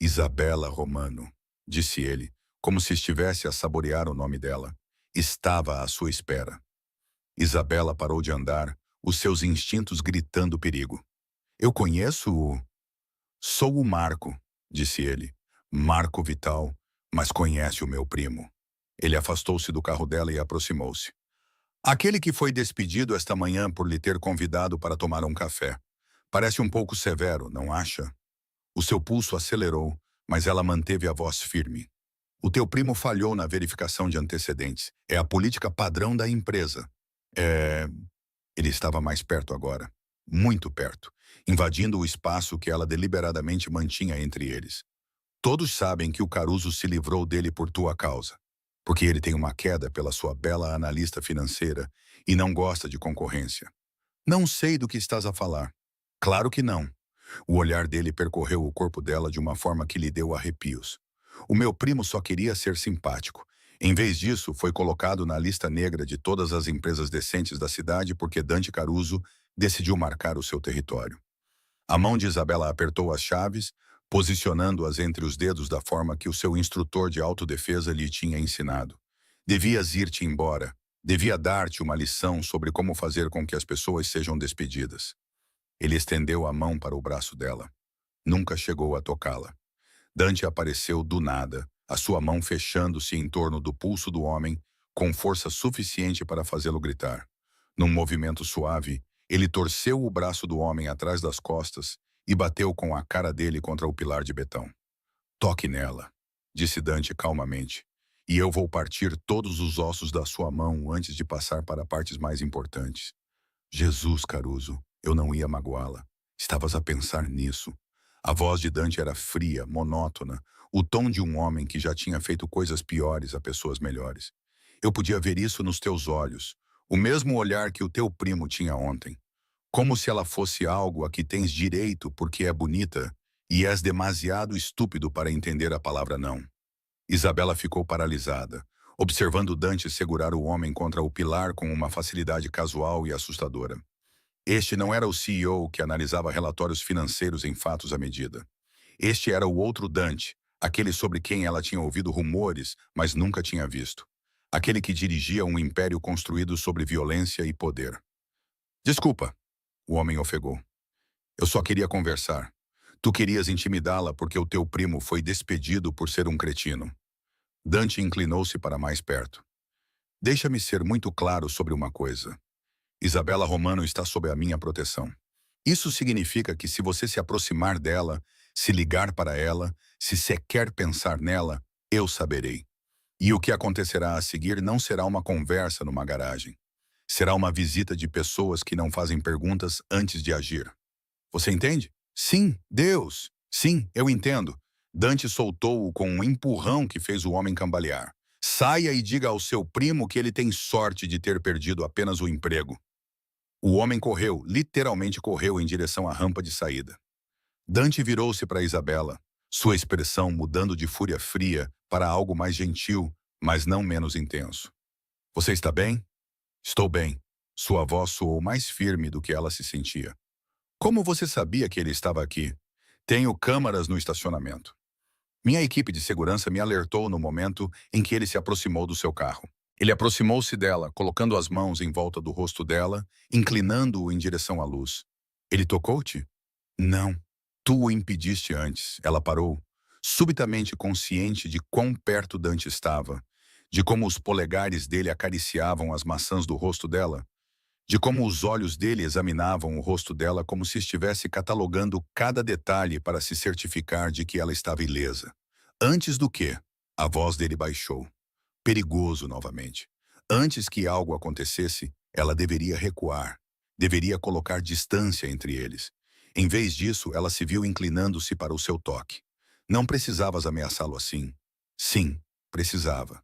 S1: Isabela Romano, disse ele, como se estivesse a saborear o nome dela. Estava à sua espera. Isabela parou de andar, os seus instintos gritando perigo. Eu conheço-o. Sou o Marco, disse ele. Marco Vital, mas conhece o meu primo. Ele afastou-se do carro dela e aproximou-se. Aquele que foi despedido esta manhã por lhe ter convidado para tomar um café. Parece um pouco severo, não acha? O seu pulso acelerou, mas ela manteve a voz firme. O teu primo falhou na verificação de antecedentes. É a política padrão da empresa. Ele estava mais perto agora. Muito perto, invadindo o espaço que ela deliberadamente mantinha entre eles. Todos sabem que o Caruso se livrou dele por tua causa, porque ele tem uma queda pela sua bela analista financeira e não gosta de concorrência. Não sei do que estás a falar. Claro que não. O olhar dele percorreu o corpo dela de uma forma que lhe deu arrepios. O meu primo só queria ser simpático. Em vez disso, foi colocado na lista negra de todas as empresas decentes da cidade porque Dante Caruso decidiu marcar o seu território. A mão de Isabela apertou as chaves, posicionando-as entre os dedos da forma que o seu instrutor de autodefesa lhe tinha ensinado. Devias ir-te embora. Devia dar-te uma lição sobre como fazer com que as pessoas sejam despedidas. Ele estendeu a mão para o braço dela. Nunca chegou a tocá-la. Dante apareceu do nada, a sua mão fechando-se em torno do pulso do homem, com força suficiente para fazê-lo gritar. Num movimento suave, ele torceu o braço do homem atrás das costas e bateu com a cara dele contra o pilar de betão. Toque nela, disse Dante calmamente, e eu vou partir todos os ossos da sua mão antes de passar para partes mais importantes. Jesus, Caruso, eu não ia magoá-la. Estavas a pensar nisso. A voz de Dante era fria, monótona, o tom de um homem que já tinha feito coisas piores a pessoas melhores. Eu podia ver isso nos teus olhos, o mesmo olhar que o teu primo tinha ontem. Como se ela fosse algo a que tens direito porque é bonita e és demasiado estúpido para entender a palavra não. Isabela ficou paralisada, observando Dante segurar o homem contra o pilar com uma facilidade casual e assustadora. Este não era o CEO que analisava relatórios financeiros em fatos à medida. Este era o outro Dante, aquele sobre quem ela tinha ouvido rumores, mas nunca tinha visto. Aquele que dirigia um império construído sobre violência e poder. Desculpa, o homem ofegou. Eu só queria conversar. Tu querias intimidá-la porque o teu primo foi despedido por ser um cretino. Dante inclinou-se para mais perto. Deixa-me ser muito claro sobre uma coisa. Isabela Romano está sob a minha proteção. Isso significa que se você se aproximar dela, se ligar para ela, se sequer pensar nela, eu saberei. E o que acontecerá a seguir não será uma conversa numa garagem. Será uma visita de pessoas que não fazem perguntas antes de agir. Você entende? Sim, Deus. Sim, eu entendo. Dante soltou-o com um empurrão que fez o homem cambalear. Saia e diga ao seu primo que ele tem sorte de ter perdido apenas o emprego. O homem correu, literalmente correu em direção à rampa de saída. Dante virou-se para Isabela, sua expressão mudando de fúria fria para algo mais gentil, mas não menos intenso. Você está bem? Estou bem. Sua voz soou mais firme do que ela se sentia. Como você sabia que ele estava aqui? Tenho câmaras no estacionamento. Minha equipe de segurança me alertou no momento em que ele se aproximou do seu carro. Ele aproximou-se dela, colocando as mãos em volta do rosto dela, inclinando-o em direção à luz. Ele tocou-te? Não. Tu o impediste antes. Ela parou, subitamente consciente de quão perto Dante estava, de como os polegares dele acariciavam as maçãs do rosto dela, de como os olhos dele examinavam o rosto dela como se estivesse catalogando cada detalhe para se certificar de que ela estava ilesa. Antes do que, a voz dele baixou. Perigoso novamente. Antes que algo acontecesse, ela deveria recuar, deveria colocar distância entre eles. Em vez disso, ela se viu inclinando-se para o seu toque. Não precisavas ameaçá-lo assim. Sim, precisava.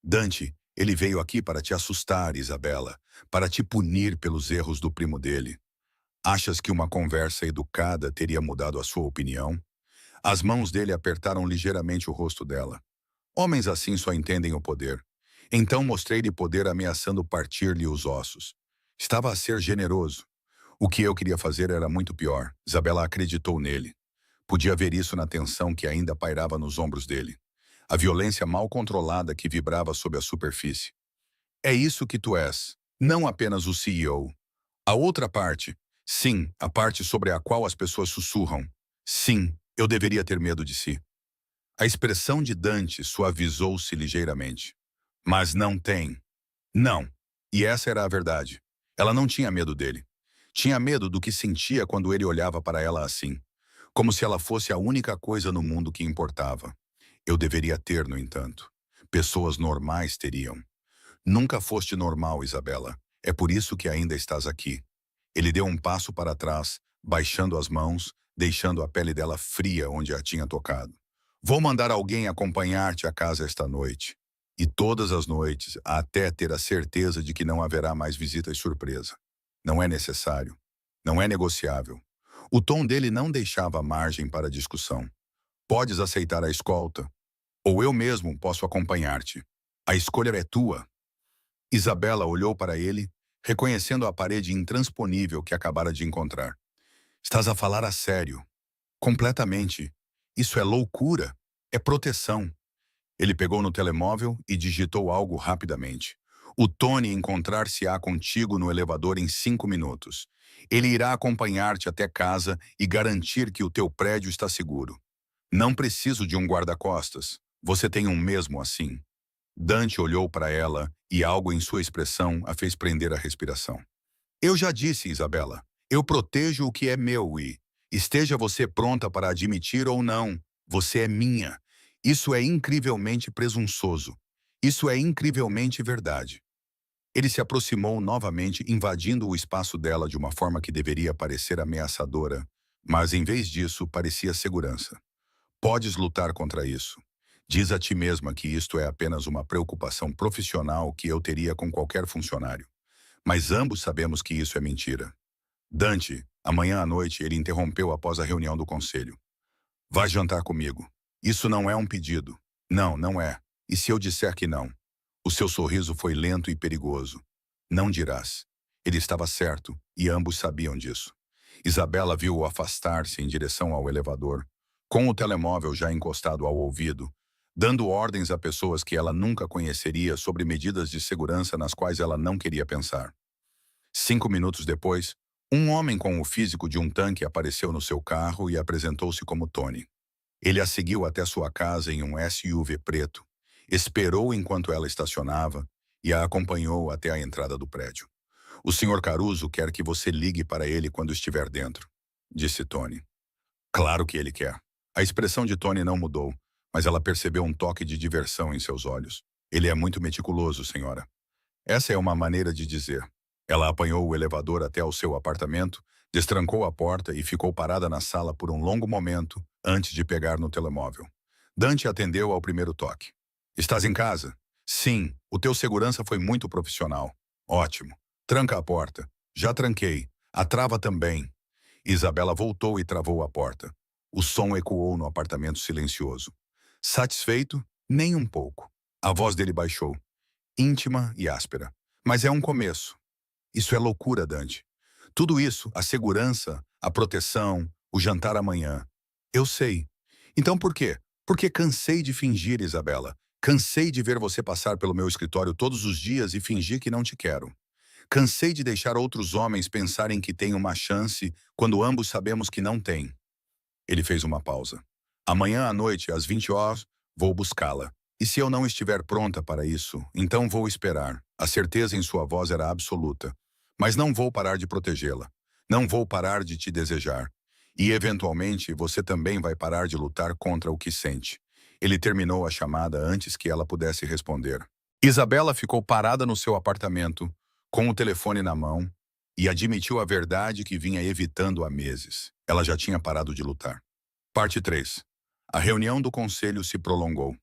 S1: Dante, ele veio aqui para te assustar, Isabela, para te punir pelos erros do primo dele. Achas que uma conversa educada teria mudado a sua opinião? As mãos dele apertaram ligeiramente o rosto dela. Homens assim só entendem o poder. Então mostrei-lhe poder ameaçando partir-lhe os ossos. Estava a ser generoso. O que eu queria fazer era muito pior. Isabela acreditou nele. Podia ver isso na tensão que ainda pairava nos ombros dele. A violência mal controlada que vibrava sob a superfície. É isso que tu és, não apenas o CEO. A outra parte, sim, a parte sobre a qual as pessoas sussurram. Sim, eu deveria ter medo de si. A expressão de Dante suavizou-se ligeiramente. Mas não tem. Não. E essa era a verdade. Ela não tinha medo dele. Tinha medo do que sentia quando ele olhava para ela assim. Como se ela fosse a única coisa no mundo que importava. Eu deveria ter, no entanto. Pessoas normais teriam. Nunca foste normal, Isabela. É por isso que ainda estás aqui. Ele deu um passo para trás, baixando as mãos, deixando a pele dela fria onde a tinha tocado. Vou mandar alguém acompanhar-te à casa esta noite. E todas as noites, até ter a certeza de que não haverá mais visitas surpresa. Não é necessário. Não é negociável. O tom dele não deixava margem para discussão. Podes aceitar a escolta, ou eu mesmo posso acompanhar-te. A escolha é tua. Isabela olhou para ele, reconhecendo a parede intransponível que acabara de encontrar. Estás a falar a sério. Completamente. Isso é loucura. É proteção. Ele pegou no telemóvel e digitou algo rapidamente. O Tony encontrar-se-á contigo no elevador em 5 minutos. Ele irá acompanhar-te até casa e garantir que o teu prédio está seguro. Não preciso de um guarda-costas. Você tem um mesmo assim. Dante olhou para ela e algo em sua expressão a fez prender a respiração. Eu já disse, Isabela. Eu protejo o que é meu e, esteja você pronta para admitir ou não, você é minha. Isso é incrivelmente presunçoso. Isso é incrivelmente verdade. Ele se aproximou novamente, invadindo o espaço dela de uma forma que deveria parecer ameaçadora, mas em vez disso parecia segurança. Podes lutar contra isso. Diz a ti mesma que isto é apenas uma preocupação profissional que eu teria com qualquer funcionário. Mas ambos sabemos que isso é mentira. Dante, amanhã à noite, ele interrompeu após a reunião do conselho. Vai jantar comigo. Isso não é um pedido. Não, não é. E se eu disser que não? O seu sorriso foi lento e perigoso. Não dirás. Ele estava certo, e ambos sabiam disso. Isabela viu-o afastar-se em direção ao elevador, com o telemóvel já encostado ao ouvido, dando ordens a pessoas que ela nunca conheceria sobre medidas de segurança nas quais ela não queria pensar. 5 minutos depois, um homem com o físico de um tanque apareceu no seu carro e apresentou-se como Tony. Ele a seguiu até sua casa em um SUV preto, esperou enquanto ela estacionava e a acompanhou até a entrada do prédio. O Sr. Caruso quer que você ligue para ele quando estiver dentro, disse Tony. Claro que ele quer. A expressão de Tony não mudou, mas ela percebeu um toque de diversão em seus olhos. Ele é muito meticuloso, senhora. Essa é uma maneira de dizer. Ela apanhou o elevador até ao seu apartamento, destrancou a porta e ficou parada na sala por um longo momento antes de pegar no telemóvel. Dante atendeu ao primeiro toque. Estás em casa? Sim, o teu segurança foi muito profissional. Ótimo. Tranca a porta. Já tranquei. A trava também. Isabela voltou e travou a porta. O som ecoou no apartamento silencioso. Satisfeito? Nem um pouco. A voz dele baixou, íntima e áspera. Mas é um começo. Isso é loucura, Dante. Tudo isso, a segurança, a proteção, o jantar amanhã. Eu sei. Então por quê? Porque cansei de fingir, Isabela. Cansei de ver você passar pelo meu escritório todos os dias e fingir que não te quero. Cansei de deixar outros homens pensarem que têm uma chance quando ambos sabemos que não têm. Ele fez uma pausa. Amanhã à noite, às 20 horas, vou buscá-la. E se eu não estiver pronta para isso, então vou esperar. A certeza em sua voz era absoluta. Mas não vou parar de protegê-la. Não vou parar de te desejar. E, eventualmente, você também vai parar de lutar contra o que sente. Ele terminou a chamada antes que ela pudesse responder. Isabela ficou parada no seu apartamento, com o telefone na mão, e admitiu a verdade que vinha evitando há meses. Ela já tinha parado de lutar. Parte 3. A reunião do conselho se prolongou.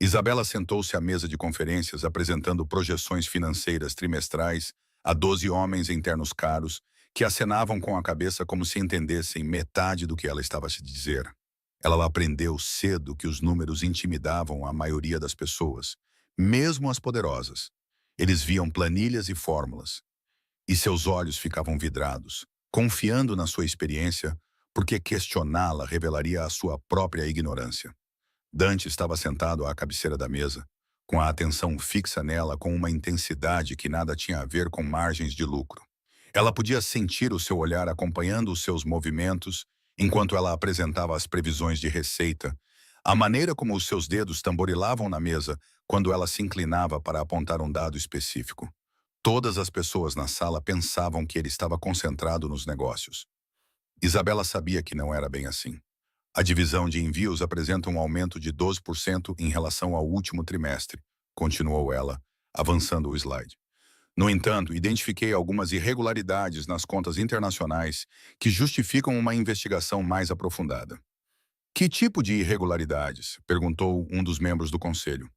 S1: Isabela sentou-se à mesa de conferências apresentando projeções financeiras trimestrais a 12 homens em ternos caros que acenavam com a cabeça como se entendessem metade do que ela estava a se dizer. Ela aprendeu cedo que os números intimidavam a maioria das pessoas, mesmo as poderosas. Eles viam planilhas e fórmulas, e seus olhos ficavam vidrados, confiando na sua experiência, porque questioná-la revelaria a sua própria ignorância. Dante estava sentado à cabeceira da mesa, com a atenção fixa nela com uma intensidade que nada tinha a ver com margens de lucro. Ela podia sentir o seu olhar acompanhando os seus movimentos enquanto ela apresentava as previsões de receita, a maneira como os seus dedos tamborilavam na mesa quando ela se inclinava para apontar um dado específico. Todas as pessoas na sala pensavam que ele estava concentrado nos negócios. Isabela sabia que não era bem assim. A divisão de envios apresenta um aumento de 12% em relação ao último trimestre, continuou ela, avançando o slide. No entanto, identifiquei algumas irregularidades nas contas internacionais que justificam uma investigação mais aprofundada. Que tipo de irregularidades? Perguntou um dos membros do conselho.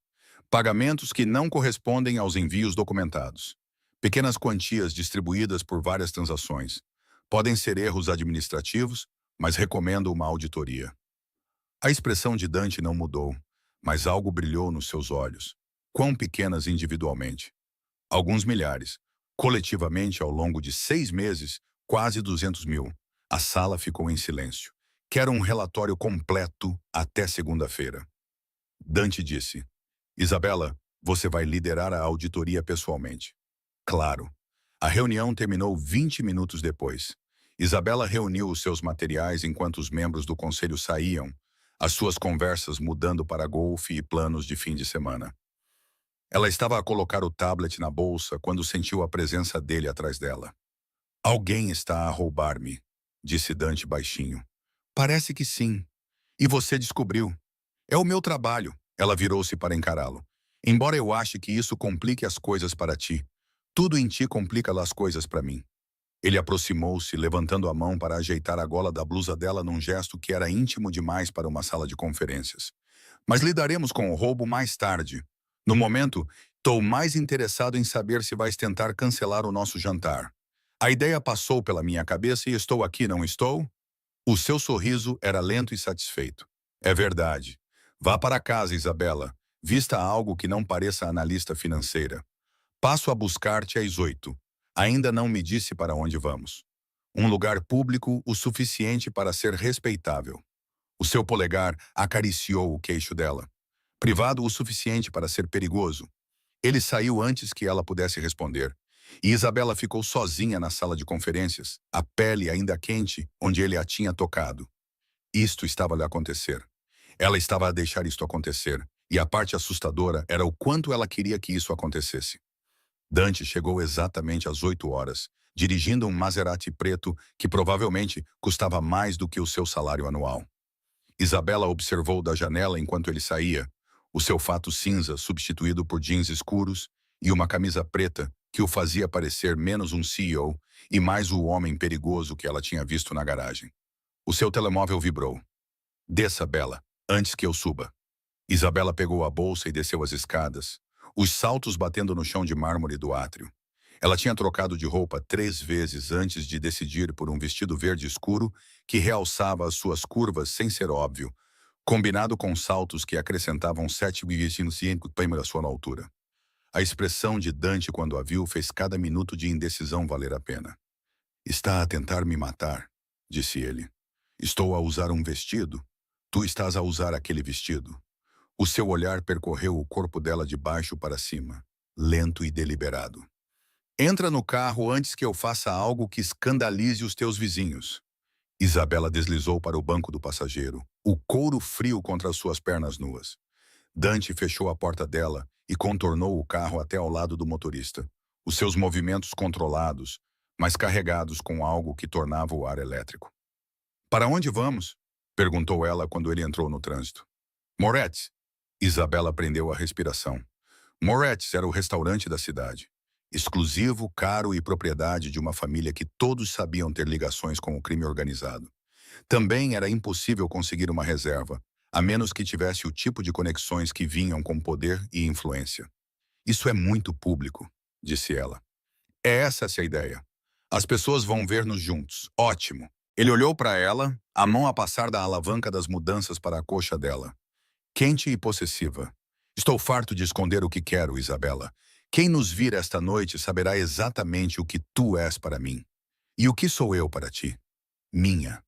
S1: Pagamentos que não correspondem aos envios documentados. Pequenas quantias distribuídas por várias transações. Podem ser erros administrativos, mas recomendo uma auditoria. A expressão de Dante não mudou, mas algo brilhou nos seus olhos. Quão pequenas individualmente? Alguns milhares. Coletivamente, ao longo de 6 meses, quase 200 mil. A sala ficou em silêncio. Quero um relatório completo até segunda-feira. Dante disse. Isabela, você vai liderar a auditoria pessoalmente. Claro. A reunião terminou 20 minutos depois. Isabela reuniu os seus materiais enquanto os membros do conselho saíam, as suas conversas mudando para golfe e planos de fim de semana. Ela estava a colocar o tablet na bolsa quando sentiu a presença dele atrás dela. Alguém está a roubar-me, disse Dante baixinho. Parece que sim. E você descobriu. É o meu trabalho. Ela virou-se para encará-lo. Embora eu ache que isso complique as coisas para ti, tudo em ti complica as coisas para mim. Ele aproximou-se, levantando a mão para ajeitar a gola da blusa dela num gesto que era íntimo demais para uma sala de conferências. Mas lidaremos com o roubo mais tarde. No momento, estou mais interessado em saber se vais tentar cancelar o nosso jantar. A ideia passou pela minha cabeça e estou aqui, não estou? O seu sorriso era lento e satisfeito. É verdade. Vá para casa, Isabela. Vista algo que não pareça analista financeira. Passo a buscar-te às 8. Ainda não me disse para onde vamos. Um lugar público o suficiente para ser respeitável. O seu polegar acariciou o queixo dela. Privado o suficiente para ser perigoso. Ele saiu antes que ela pudesse responder. E Isabela ficou sozinha na sala de conferências, a pele ainda quente onde ele a tinha tocado. Isto estava a lhe acontecer. Ela estava a deixar isto acontecer, e a parte assustadora era o quanto ela queria que isso acontecesse. Dante chegou exatamente às 8 horas, dirigindo um Maserati preto que provavelmente custava mais do que o seu salário anual. Isabela observou da janela enquanto ele saía, o seu fato cinza substituído por jeans escuros e uma camisa preta que o fazia parecer menos um CEO e mais o homem perigoso que ela tinha visto na garagem. O seu telemóvel vibrou. Desça, Bela, antes que eu suba. Isabela pegou a bolsa e desceu as escadas, os saltos batendo no chão de mármore do átrio. Ela tinha trocado de roupa 3 vezes antes de decidir por um vestido verde escuro que realçava as suas curvas sem ser óbvio, combinado com saltos que acrescentavam 7,5 da sua altura. A expressão de Dante quando a viu fez cada minuto de indecisão valer a pena. Está a tentar me matar, disse ele. Estou a usar um vestido. Tu estás a usar aquele vestido. O seu olhar percorreu o corpo dela de baixo para cima, lento e deliberado. Entra no carro antes que eu faça algo que escandalize os teus vizinhos. Isabela deslizou para o banco do passageiro, o couro frio contra as suas pernas nuas. Dante fechou a porta dela e contornou o carro até ao lado do motorista, os seus movimentos controlados, mas carregados com algo que tornava o ar elétrico. Para onde vamos? Perguntou ela quando ele entrou no trânsito. Moretz. Isabela prendeu a respiração. Moretz era o restaurante da cidade. Exclusivo, caro e propriedade de uma família que todos sabiam ter ligações com o crime organizado. Também era impossível conseguir uma reserva, a menos que tivesse o tipo de conexões que vinham com poder e influência. Isso é muito público, disse ela. É essa a ideia. As pessoas vão ver-nos juntos. Ótimo. Ele olhou para ela, a mão a passar da alavanca das mudanças para a coxa dela. Quente e possessiva. Estou farto de esconder o que quero, Isabela. Quem nos vir esta noite saberá exatamente o que tu és para mim. E o que sou eu para ti? Minha.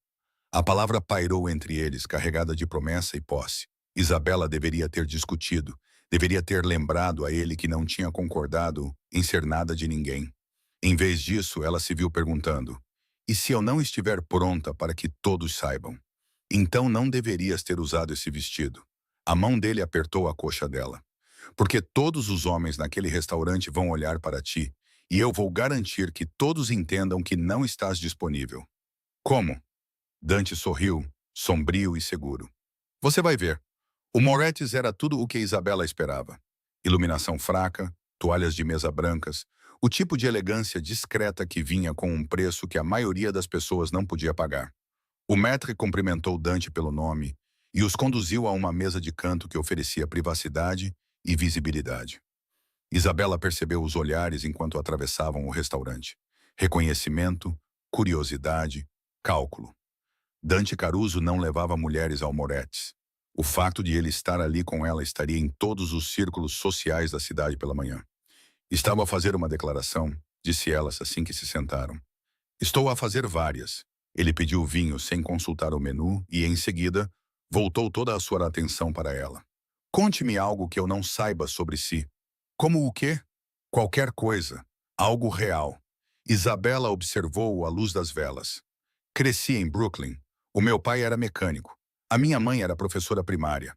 S1: A palavra pairou entre eles, carregada de promessa e posse. Isabela deveria ter discutido, deveria ter lembrado a ele que não tinha concordado em ser nada de ninguém. Em vez disso, ela se viu perguntando, e se eu não estiver pronta para que todos saibam? Então não deverias ter usado esse vestido. A mão dele apertou a coxa dela. Porque todos os homens naquele restaurante vão olhar para ti, e eu vou garantir que todos entendam que não estás disponível. Como? Dante sorriu, sombrio e seguro. Você vai ver. O Moretz era tudo o que Isabela esperava. Iluminação fraca, toalhas de mesa brancas, o tipo de elegância discreta que vinha com um preço que a maioria das pessoas não podia pagar. O maître cumprimentou Dante pelo nome e os conduziu a uma mesa de canto que oferecia privacidade e visibilidade. Isabela percebeu os olhares enquanto atravessavam o restaurante. Reconhecimento, curiosidade, cálculo. Dante Caruso não levava mulheres ao Moretz. O fato de ele estar ali com ela estaria em todos os círculos sociais da cidade pela manhã. Estava a fazer uma declaração, disse ela assim que se sentaram. Estou a fazer várias. Ele pediu vinho sem consultar o menu e, em seguida, voltou toda a sua atenção para ela. Conte-me algo que eu não saiba sobre si. Como o quê? Qualquer coisa. Algo real. Isabela observou-o à luz das velas. Cresci em Brooklyn. O meu pai era mecânico. A minha mãe era professora primária.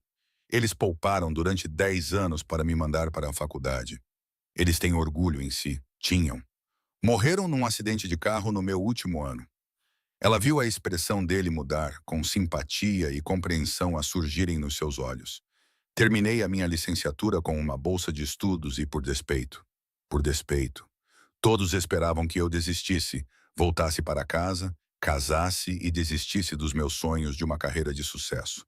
S1: Eles pouparam durante 10 anos para me mandar para a faculdade. Eles têm orgulho em si. Tinham. Morreram num acidente de carro no meu último ano. Ela viu a expressão dele mudar, com simpatia e compreensão a surgirem nos seus olhos. Terminei a minha licenciatura com uma bolsa de estudos e por despeito. Por despeito. Todos esperavam que eu desistisse, voltasse para casa, casasse e desistisse dos meus sonhos de uma carreira de sucesso.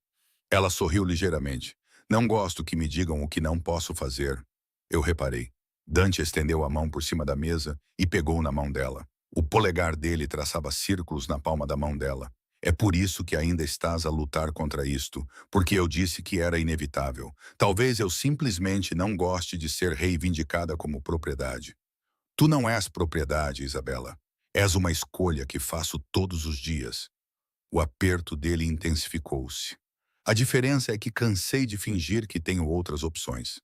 S1: Ela sorriu ligeiramente. Não gosto que me digam o que não posso fazer. Eu reparei. Dante estendeu a mão por cima da mesa e pegou na mão dela. O polegar dele traçava círculos na palma da mão dela. É por isso que ainda estás a lutar contra isto, porque eu disse que era inevitável. Talvez eu simplesmente não goste de ser reivindicada como propriedade. Tu não és propriedade, Isabela. És uma escolha que faço todos os dias. O aperto dele intensificou-se. A diferença é que cansei de fingir que tenho outras opções.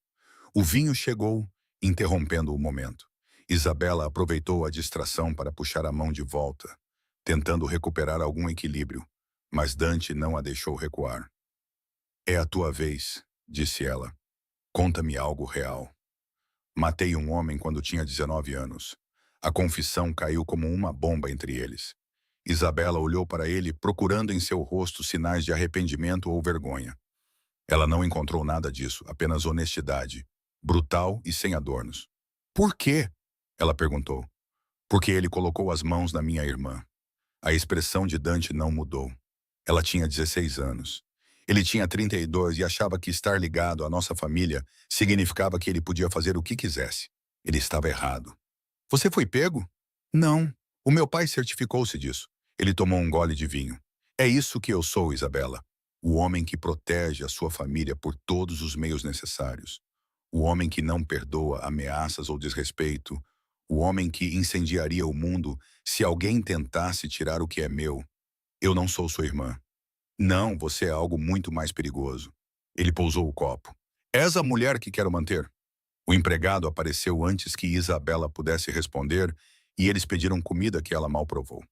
S1: O vinho chegou, interrompendo o momento. Isabela aproveitou a distração para puxar a mão de volta, tentando recuperar algum equilíbrio, mas Dante não a deixou recuar. É a tua vez, disse ela. Conta-me algo real. Matei um homem quando tinha 19 anos. A confissão caiu como uma bomba entre eles. Isabela olhou para ele, procurando em seu rosto sinais de arrependimento ou vergonha. Ela não encontrou nada disso, apenas honestidade, brutal e sem adornos. Por quê? Ela perguntou. Porque ele colocou as mãos na minha irmã. A expressão de Dante não mudou. Ela tinha 16 anos. Ele tinha 32 e achava que estar ligado à nossa família significava que ele podia fazer o que quisesse. Ele estava errado. Você foi pego? Não. O meu pai certificou-se disso. Ele tomou um gole de vinho. É isso que eu sou, Isabela. O homem que protege a sua família por todos os meios necessários. O homem que não perdoa ameaças ou desrespeito. O homem que incendiaria o mundo se alguém tentasse tirar o que é meu. Eu não sou sua irmã. Não, você é algo muito mais perigoso. Ele pousou o copo. És a mulher que quero manter? O empregado apareceu antes que Isabela pudesse responder e eles pediram comida que ela mal provou.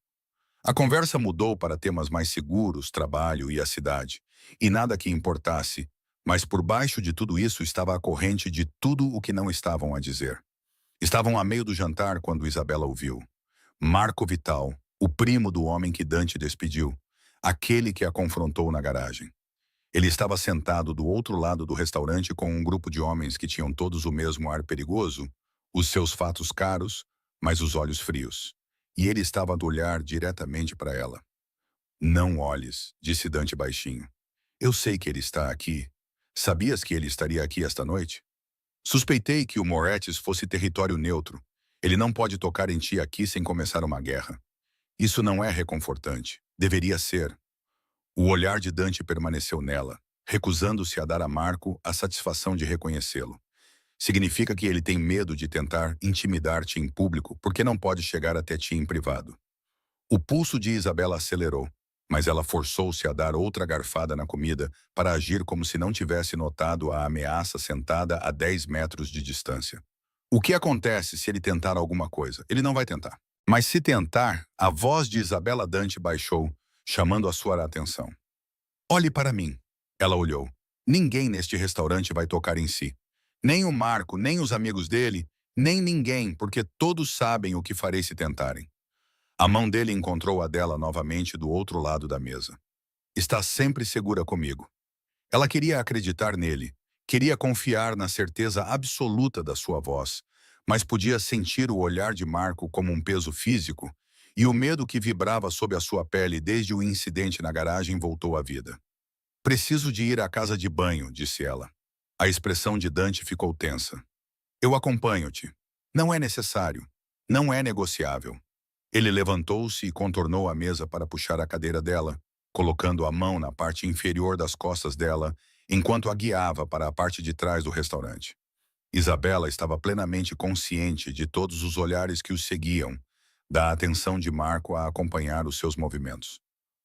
S1: A conversa mudou para temas mais seguros, trabalho e a cidade. E nada que importasse, mas por baixo de tudo isso estava a corrente de tudo o que não estavam a dizer. Estavam a meio do jantar quando Isabela ouviu. Marco Vital, o primo do homem que Dante despediu, aquele que a confrontou na garagem. Ele estava sentado do outro lado do restaurante com um grupo de homens que tinham todos o mesmo ar perigoso, os seus fatos caros, mas os olhos frios. E ele estava a olhar diretamente para ela. Não olhes, disse Dante baixinho. Eu sei que ele está aqui. Sabias que ele estaria aqui esta noite? Suspeitei que o Moretti fosse território neutro. Ele não pode tocar em ti aqui sem começar uma guerra. Isso não é reconfortante. Deveria ser. O olhar de Dante permaneceu nela, recusando-se a dar a Marco a satisfação de reconhecê-lo. Significa que ele tem medo de tentar intimidar-te em público porque não pode chegar até ti em privado. O pulso de Isabela acelerou, mas ela forçou-se a dar outra garfada na comida para agir como se não tivesse notado a ameaça sentada a 10 metros de distância. O que acontece se ele tentar alguma coisa? Ele não vai tentar. Mas se tentar, a voz de Isabela Dante baixou, chamando a sua atenção. Olhe para mim. Ela olhou. Ninguém neste restaurante vai tocar em si. Nem o Marco, nem os amigos dele, nem ninguém, porque todos sabem o que farei se tentarem. A mão dele encontrou a dela novamente do outro lado da mesa. Está sempre segura comigo. Ela queria acreditar nele, queria confiar na certeza absoluta da sua voz, mas podia sentir o olhar de Marco como um peso físico, e o medo que vibrava sob a sua pele desde o incidente na garagem voltou à vida. Preciso de ir à casa de banho, disse ela. A expressão de Dante ficou tensa. Eu acompanho-te. Não é necessário. Não é negociável. Ele levantou-se e contornou a mesa para puxar a cadeira dela, colocando a mão na parte inferior das costas dela, enquanto a guiava para a parte de trás do restaurante. Isabela estava plenamente consciente de todos os olhares que os seguiam, da atenção de Marco a acompanhar os seus movimentos.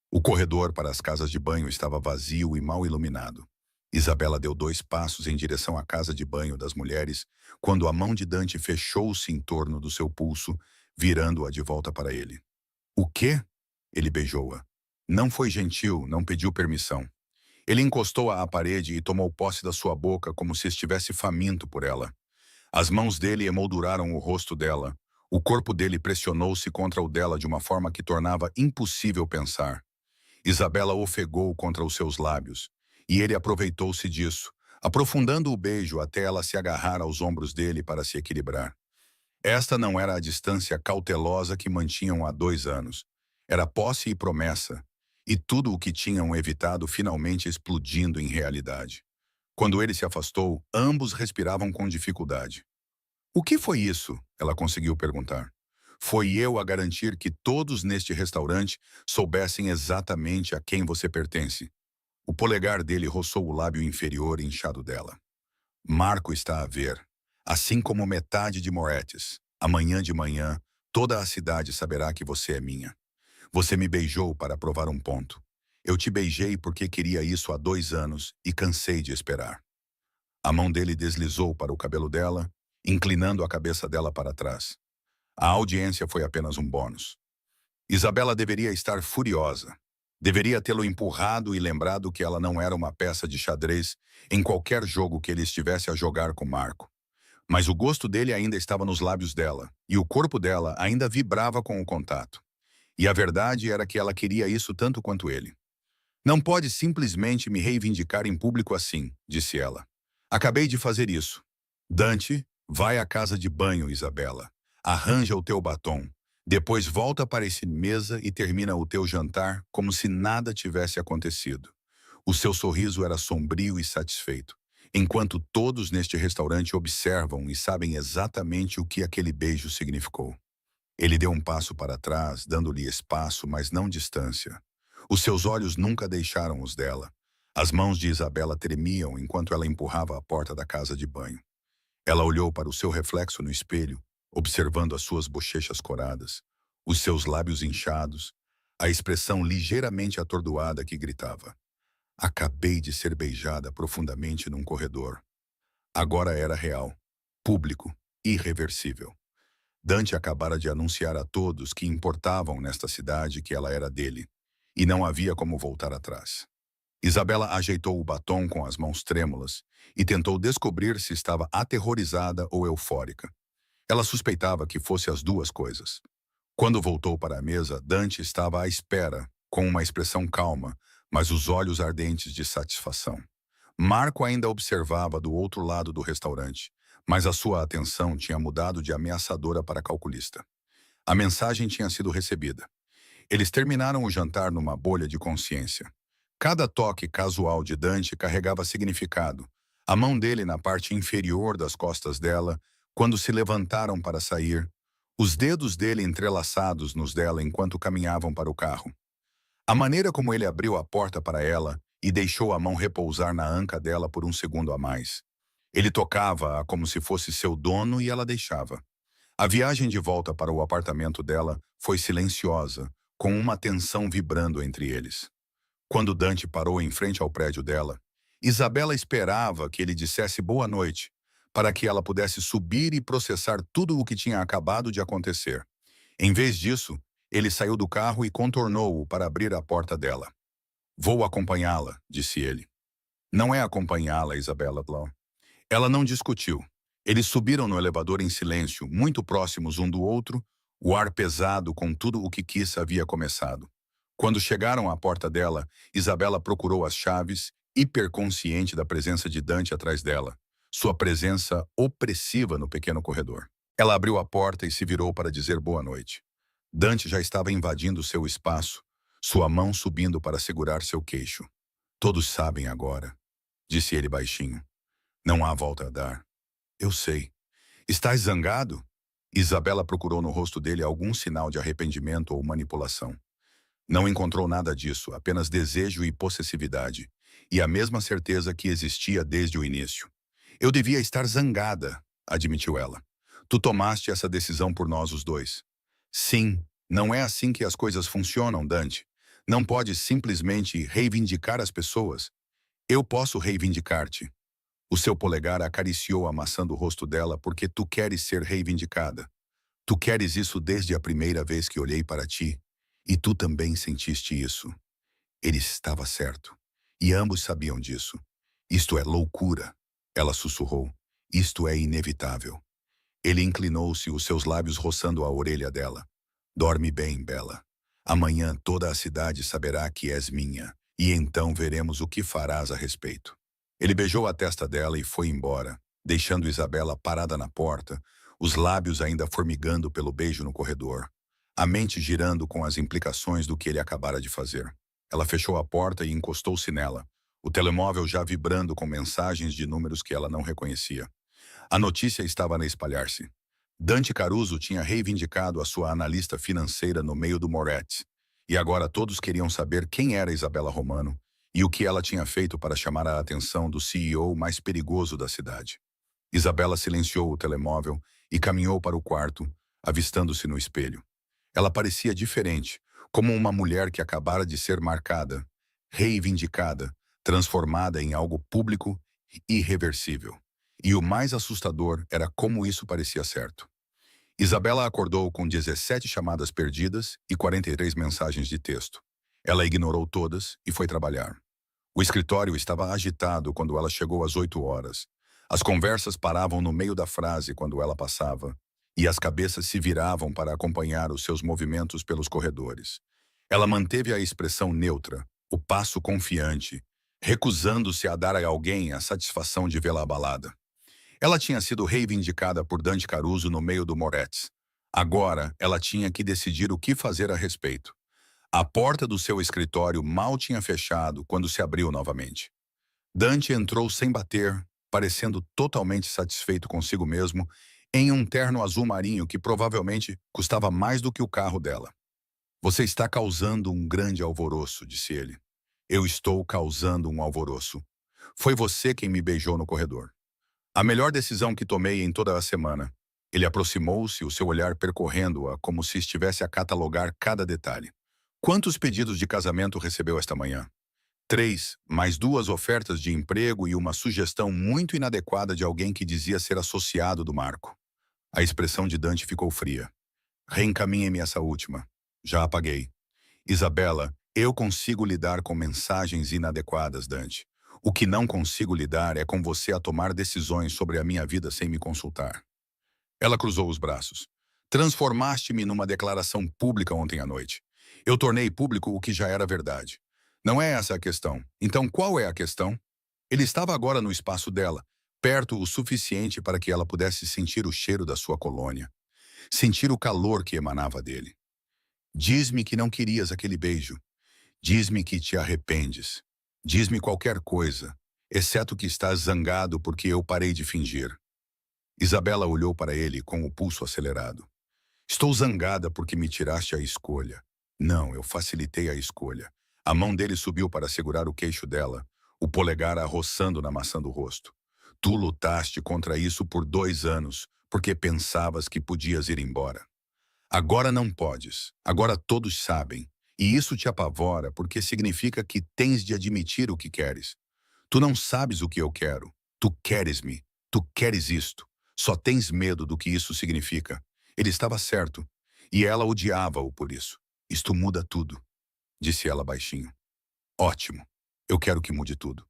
S1: O corredor para as casas de banho estava vazio e mal iluminado. Isabela deu 2 passos em direção à casa de banho das mulheres, quando a mão de Dante fechou-se em torno do seu pulso, virando-a de volta para ele. O quê? Ele beijou-a. Não foi gentil, não pediu permissão. Ele encostou-a à parede e tomou posse da sua boca como se estivesse faminto por ela. As mãos dele emolduraram o rosto dela. O corpo dele pressionou-se contra o dela de uma forma que tornava impossível pensar. Isabela ofegou contra os seus lábios, e ele aproveitou-se disso, aprofundando o beijo até ela se agarrar aos ombros dele para se equilibrar. Esta não era a distância cautelosa que mantinham há 2 anos. Era posse e promessa, e tudo o que tinham evitado finalmente explodindo em realidade. Quando ele se afastou, ambos respiravam com dificuldade. "O que foi isso?" ela conseguiu perguntar. "Foi eu a garantir que todos neste restaurante soubessem exatamente a quem você pertence." O polegar dele roçou o lábio inferior inchado dela. "Marco está a ver, assim como metade de Moretes. Amanhã de manhã, toda a cidade saberá que você é minha. Você me beijou para provar um ponto. Eu te beijei porque queria isso há 2 anos e cansei de esperar." A mão dele deslizou para o cabelo dela, inclinando a cabeça dela para trás. A audiência foi apenas um bônus. Isabela deveria estar furiosa. Deveria tê-lo empurrado e lembrado que ela não era uma peça de xadrez em qualquer jogo que ele estivesse a jogar com Marco. Mas o gosto dele ainda estava nos lábios dela, e o corpo dela ainda vibrava com o contato. E a verdade era que ela queria isso tanto quanto ele. "Não pode simplesmente me reivindicar em público assim", disse ela. "Acabei de fazer isso." "Dante, vai à casa de banho, Isabela. Arranja o teu batom. Depois volta para essa mesa e termina o teu jantar como se nada tivesse acontecido." O seu sorriso era sombrio e satisfeito, enquanto todos neste restaurante observam e sabem exatamente o que aquele beijo significou. Ele deu um passo para trás, dando-lhe espaço, mas não distância. Os seus olhos nunca deixaram os dela. As mãos de Isabela tremiam enquanto ela empurrava a porta da casa de banho. Ela olhou para o seu reflexo no espelho, observando as suas bochechas coradas, os seus lábios inchados, a expressão ligeiramente atordoada que gritava: "Acabei de ser beijada profundamente num corredor." Agora era real, público, irreversível. Dante acabara de anunciar a todos que importavam nesta cidade que ela era dele, e não havia como voltar atrás. Isabela ajeitou o batom com as mãos trêmulas e tentou descobrir se estava aterrorizada ou eufórica. Ela suspeitava que fosse as duas coisas. Quando voltou para a mesa, Dante estava à espera, com uma expressão calma, mas os olhos ardentes de satisfação. Marco ainda observava do outro lado do restaurante, mas a sua atenção tinha mudado de ameaçadora para calculista. A mensagem tinha sido recebida. Eles terminaram o jantar numa bolha de consciência. Cada toque casual de Dante carregava significado. A mão dele na parte inferior das costas dela, quando se levantaram para sair, os dedos dele entrelaçados nos dela enquanto caminhavam para o carro. A maneira como ele abriu a porta para ela e deixou a mão repousar na anca dela por um segundo a mais. Ele tocava-a como se fosse seu dono e ela deixava. A viagem de volta para o apartamento dela foi silenciosa, com uma tensão vibrando entre eles. Quando Dante parou em frente ao prédio dela, Isabela esperava que ele dissesse boa noite, para que ela pudesse subir e processar tudo o que tinha acabado de acontecer. Em vez disso, ele saiu do carro e contornou-o para abrir a porta dela. "Vou acompanhá-la", disse ele. "Não é acompanhá-la, Isabela Blau." Ela não discutiu. Eles subiram no elevador em silêncio, muito próximos um do outro, o ar pesado com tudo o que Kiss havia começado. Quando chegaram à porta dela, Isabela procurou as chaves, hiperconsciente da presença de Dante atrás dela, sua presença opressiva no pequeno corredor. Ela abriu a porta e se virou para dizer boa noite. Dante já estava invadindo seu espaço, sua mão subindo para segurar seu queixo. "Todos sabem agora", disse ele baixinho. "Não há volta a dar." "Eu sei." "Estás zangado?" Isabela procurou no rosto dele algum sinal de arrependimento ou manipulação. Não encontrou nada disso, apenas desejo e possessividade, e a mesma certeza que existia desde o início. "Eu devia estar zangada", admitiu ela. "Tu tomaste essa decisão por nós os dois." Sim, não é assim que as coisas funcionam, Dante. Não pode simplesmente reivindicar as pessoas. Eu posso reivindicar-te. O seu polegar acariciou a maçã do rosto dela porque tu queres ser reivindicada. Tu queres isso desde a primeira vez que olhei para ti. E tu também sentiste isso. Ele estava certo. E ambos sabiam disso. Isto é loucura. Ela sussurrou. Isto é inevitável. Ele inclinou-se, os seus lábios roçando a orelha dela. Dorme bem, Bela. Amanhã toda a cidade saberá que és minha, e então veremos o que farás a respeito. Ele beijou a testa dela e foi embora, deixando Isabela parada na porta, os lábios ainda formigando pelo beijo no corredor, a mente girando com as implicações do que ele acabara de fazer. Ela fechou a porta e encostou-se nela, o telemóvel já vibrando com mensagens de números que ela não reconhecia. A notícia estava a espalhar-se. Dante Caruso tinha reivindicado a sua analista financeira no meio do Moretti, e agora todos queriam saber quem era Isabela Romano e o que ela tinha feito para chamar a atenção do CEO mais perigoso da cidade. Isabela silenciou o telemóvel e caminhou para o quarto, avistando-se no espelho. Ela parecia diferente, como uma mulher que acabara de ser marcada, reivindicada, transformada em algo público e irreversível. E o mais assustador era como isso parecia certo. Isabela acordou com 17 chamadas perdidas e 43 mensagens de texto. Ela ignorou todas e foi trabalhar. O escritório estava agitado quando ela chegou às 8 horas. As conversas paravam no meio da frase quando ela passava, e as cabeças se viravam para acompanhar os seus movimentos pelos corredores. Ela manteve a expressão neutra, o passo confiante, recusando-se a dar a alguém a satisfação de vê-la abalada. Ela tinha sido reivindicada por Dante Caruso no meio do Moretz. Agora, ela tinha que decidir o que fazer a respeito. A porta do seu escritório mal tinha fechado quando se abriu novamente. Dante entrou sem bater, parecendo totalmente satisfeito consigo mesmo, em um terno azul marinho que provavelmente custava mais do que o carro dela. Você está causando um grande alvoroço, disse ele. Eu estou causando um alvoroço. Foi você quem me beijou no corredor. A melhor decisão que tomei em toda a semana. Ele aproximou-se, o seu olhar percorrendo-a como se estivesse a catalogar cada detalhe. Quantos pedidos de casamento recebeu esta manhã? 3, mais 2 ofertas de emprego e uma sugestão muito inadequada de alguém que dizia ser associado do Marco. A expressão de Dante ficou fria. Reencaminhe-me essa última. Já apaguei. Isabela, eu consigo lidar com mensagens inadequadas, Dante. O que não consigo lidar é com você a tomar decisões sobre a minha vida sem me consultar. Ela cruzou os braços. Transformaste-me numa declaração pública ontem à noite. Eu tornei público o que já era verdade. Não é essa a questão. Então qual é a questão? Ele estava agora no espaço dela, perto o suficiente para que ela pudesse sentir o cheiro da sua colônia, sentir o calor que emanava dele. Diz-me que não querias aquele beijo. Diz-me que te arrependes. Diz-me qualquer coisa, exceto que estás zangado porque eu parei de fingir. Isabela olhou para ele com o pulso acelerado. Estou zangada porque me tiraste a escolha. Não, eu facilitei a escolha. A mão dele subiu para segurar o queixo dela, o polegar a roçando na maçã do rosto. Tu lutaste contra isso por 2 anos, porque pensavas que podias ir embora. Agora não podes. Agora todos sabem. E isso te apavora porque significa que tens de admitir o que queres. Tu não sabes o que eu quero. Tu queres-me. Tu queres isto. Só tens medo do que isso significa. Ele estava certo. E ela odiava-o por isso. Isto muda tudo, disse ela baixinho. Ótimo. Eu quero que mude tudo.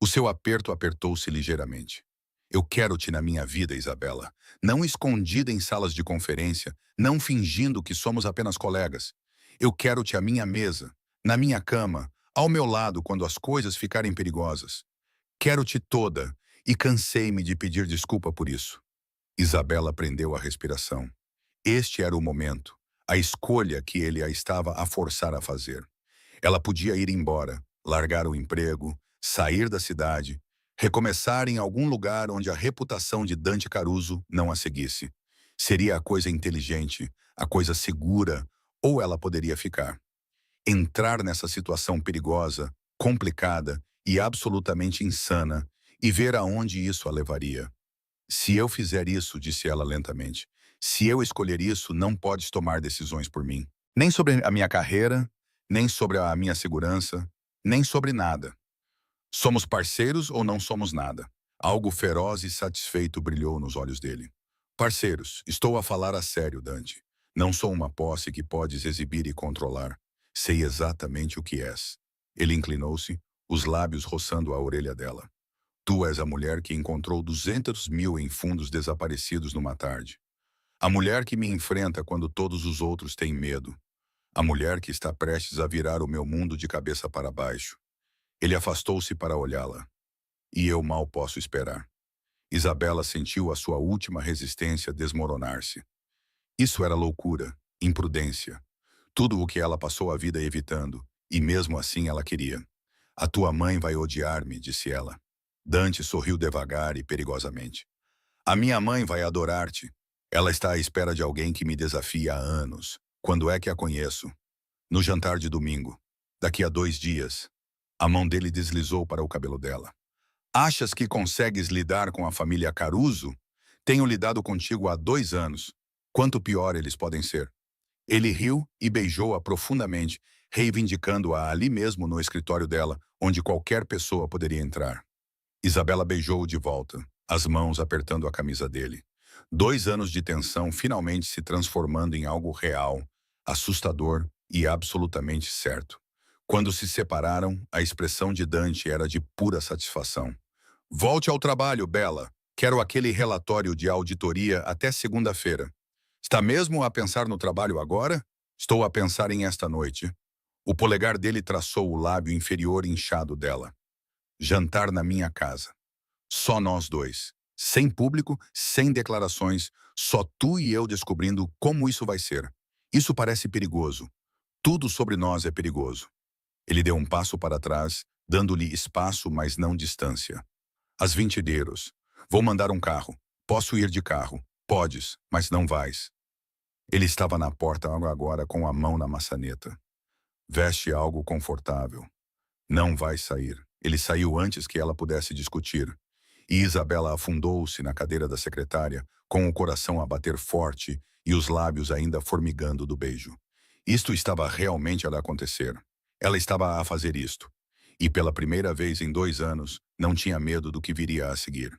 S1: O seu aperto apertou-se ligeiramente. Eu quero-te na minha vida, Isabela. Não escondida em salas de conferência, não fingindo que somos apenas colegas. Eu quero-te à minha mesa, na minha cama, ao meu lado quando as coisas ficarem perigosas. Quero-te toda, e cansei-me de pedir desculpa por isso. Isabela prendeu a respiração. Este era o momento, a escolha que ele a estava a forçar a fazer. Ela podia ir embora, largar o emprego, sair da cidade, recomeçar em algum lugar onde a reputação de Dante Caruso não a seguisse. Seria a coisa inteligente, a coisa segura, ou ela poderia ficar. Entrar nessa situação perigosa, complicada e absolutamente insana, e ver aonde isso a levaria. Se eu fizer isso, disse ela lentamente, Se eu escolher isso, não podes tomar decisões por mim. Nem sobre a minha carreira, nem sobre a minha segurança, nem sobre nada. Somos parceiros ou não somos nada? Algo feroz e satisfeito brilhou nos olhos dele. Parceiros, estou a falar a sério, Dante. Não sou uma posse que podes exibir e controlar. Sei exatamente o que és. Ele inclinou-se, os lábios roçando a orelha dela. Tu és a mulher que encontrou 200 mil em fundos desaparecidos numa tarde. A mulher que me enfrenta quando todos os outros têm medo. A mulher que está prestes a virar o meu mundo de cabeça para baixo. Ele afastou-se para olhá-la. E eu mal posso esperar. Isabela sentiu a sua última resistência desmoronar-se. Isso era loucura, imprudência. Tudo o que ela passou a vida evitando, e mesmo assim ela queria. A tua mãe vai odiar-me, disse ela. Dante sorriu devagar e perigosamente. A minha mãe vai adorar-te. Ela está à espera de alguém que me desafia há anos. Quando é que a conheço? No jantar de domingo. Daqui a 2 dias. A mão dele deslizou para o cabelo dela. Achas que consegues lidar com a família Caruso? Tenho lidado contigo há 2 anos. Quanto pior eles podem ser. Ele riu e beijou-a profundamente, reivindicando-a ali mesmo no escritório dela, onde qualquer pessoa poderia entrar. Isabela beijou-o de volta, as mãos apertando a camisa dele. 2 anos de tensão finalmente se transformando em algo real, assustador e absolutamente certo. Quando se separaram, a expressão de Dante era de pura satisfação. Volte ao trabalho, Bela. Quero aquele relatório de auditoria até segunda-feira. Está mesmo a pensar no trabalho agora? Estou a pensar em esta noite. O polegar dele traçou o lábio inferior inchado dela. Jantar na minha casa. Só nós dois. Sem público, sem declarações, só tu e eu descobrindo como isso vai ser. Isso parece perigoso. Tudo sobre nós é perigoso. Ele deu um passo para trás, dando-lhe espaço, mas não distância. As 20 euros. Vou mandar um carro. Posso ir de carro. Podes, mas não vais. Ele estava na porta agora com a mão na maçaneta. Veste algo confortável. Não vai sair. Ele saiu antes que ela pudesse discutir. E Isabela afundou-se na cadeira da secretária, com o coração a bater forte e os lábios ainda formigando do beijo. Isto estava realmente a acontecer. Ela estava a fazer isto. E pela primeira vez em 2 anos, não tinha medo do que viria a seguir.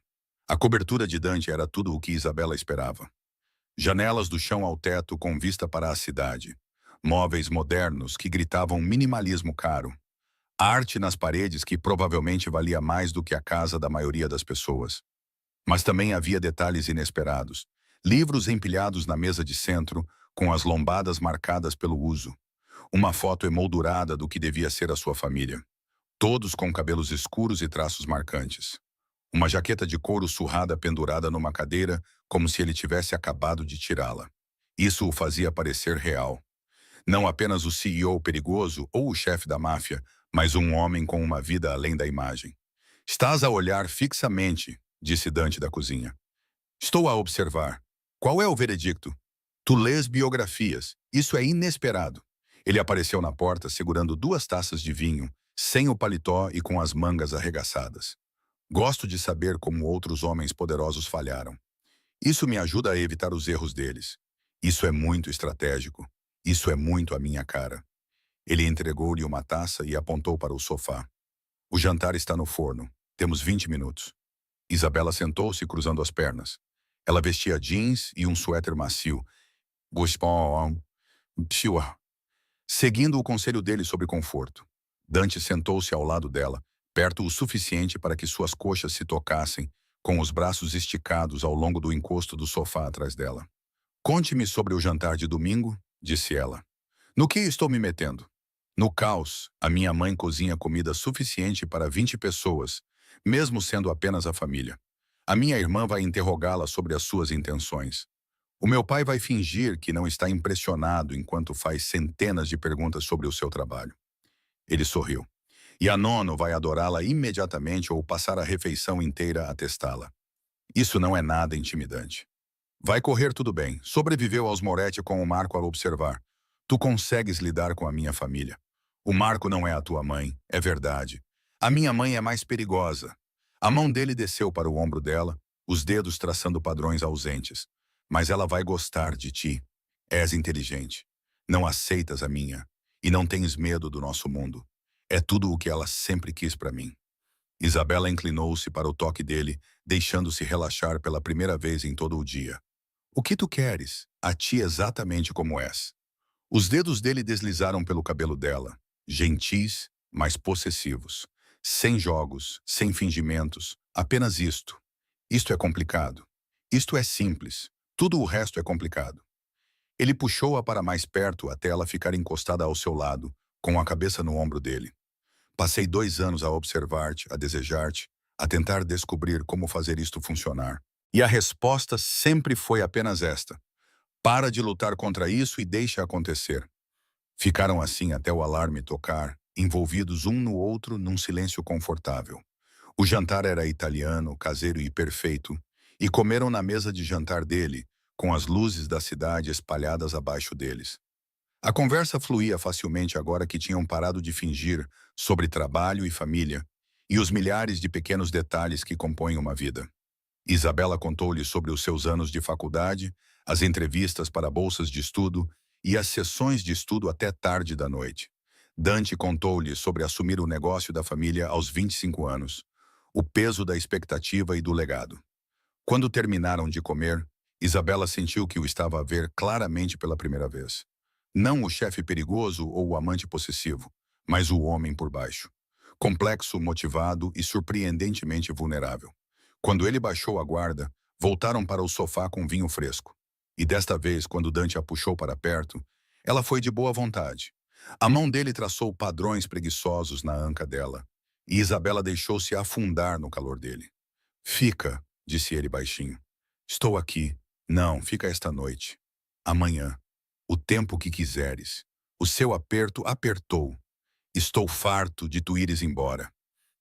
S1: A cobertura de Dante era tudo o que Isabela esperava. Janelas do chão ao teto com vista para a cidade. Móveis modernos que gritavam minimalismo caro. Arte nas paredes que provavelmente valia mais do que a casa da maioria das pessoas. Mas também havia detalhes inesperados. Livros empilhados na mesa de centro, com as lombadas marcadas pelo uso. Uma foto emoldurada do que devia ser a sua família. Todos com cabelos escuros e traços marcantes. Uma jaqueta de couro surrada pendurada numa cadeira, como se ele tivesse acabado de tirá-la. Isso o fazia parecer real. Não apenas o CEO perigoso ou o chefe da máfia, mas um homem com uma vida além da imagem. Estás a olhar fixamente, disse Dante da cozinha. Estou a observar. Qual é o veredicto? Tu lês biografias. Isso é inesperado. Ele apareceu na porta segurando 2 taças de vinho, sem o paletó e com as mangas arregaçadas. Gosto de saber como outros homens poderosos falharam. Isso me ajuda a evitar os erros deles. Isso é muito estratégico. Isso é muito a minha cara. Ele entregou-lhe uma taça e apontou para o sofá. O jantar está no forno. Temos 20 minutos. Isabela sentou-se cruzando as pernas. Ela vestia jeans e um suéter macio. Seguindo o conselho dele sobre conforto. Dante sentou-se ao lado dela, perto o suficiente para que suas coxas se tocassem, com os braços esticados ao longo do encosto do sofá atrás dela. Conte-me sobre o jantar de domingo, disse ela. No que estou me metendo? No caos, a minha mãe cozinha comida suficiente para 20 pessoas, mesmo sendo apenas a família. A minha irmã vai interrogá-la sobre as suas intenções. O meu pai vai fingir que não está impressionado enquanto faz centenas de perguntas sobre o seu trabalho. Ele sorriu. E a Nono vai adorá-la imediatamente ou passar a refeição inteira a testá-la. Isso não é nada intimidante. Vai correr tudo bem. Sobreviveu aos Moretti com o Marco a observar. Tu consegues lidar com a minha família. O Marco não é a tua mãe, é verdade. A minha mãe é mais perigosa. A mão dele desceu para o ombro dela, os dedos traçando padrões ausentes. Mas ela vai gostar de ti. És inteligente. Não aceitas a minha. E não tens medo do nosso mundo. É tudo o que ela sempre quis para mim. Isabela inclinou-se para o toque dele, deixando-se relaxar pela primeira vez em todo o dia. O que tu queres? A ti exatamente como és. Os dedos dele deslizaram pelo cabelo dela, gentis, mas possessivos. Sem jogos, sem fingimentos, apenas isto. Isto é complicado. Isto é simples. Tudo o resto é complicado. Ele puxou-a para mais perto até ela ficar encostada ao seu lado, com a cabeça no ombro dele. Passei 2 anos a observar-te, a desejar-te, a tentar descobrir como fazer isto funcionar. E a resposta sempre foi apenas esta. Para de lutar contra isso e deixa acontecer. Ficaram assim até o alarme tocar, envolvidos um no outro num silêncio confortável. O jantar era italiano, caseiro e perfeito, e comeram na mesa de jantar dele, com as luzes da cidade espalhadas abaixo deles. A conversa fluía facilmente agora que tinham parado de fingir sobre trabalho e família, e os milhares de pequenos detalhes que compõem uma vida. Isabela contou-lhe sobre os seus anos de faculdade, as entrevistas para bolsas de estudo e as sessões de estudo até tarde da noite. Dante contou-lhe sobre assumir o negócio da família aos 25 anos, o peso da expectativa e do legado. Quando terminaram de comer, Isabela sentiu que o estava a ver claramente pela primeira vez. Não o chefe perigoso ou o amante possessivo, mas o homem por baixo. Complexo, motivado e surpreendentemente vulnerável. Quando ele baixou a guarda, voltaram para o sofá com vinho fresco. E desta vez, quando Dante a puxou para perto, ela foi de boa vontade. A mão dele traçou padrões preguiçosos na anca dela, e Isabela deixou-se afundar no calor dele. Fica, disse ele baixinho. Estou aqui. Não, fica esta noite. Amanhã. O tempo que quiseres. O seu aperto apertou. Estou farto de tu ires embora.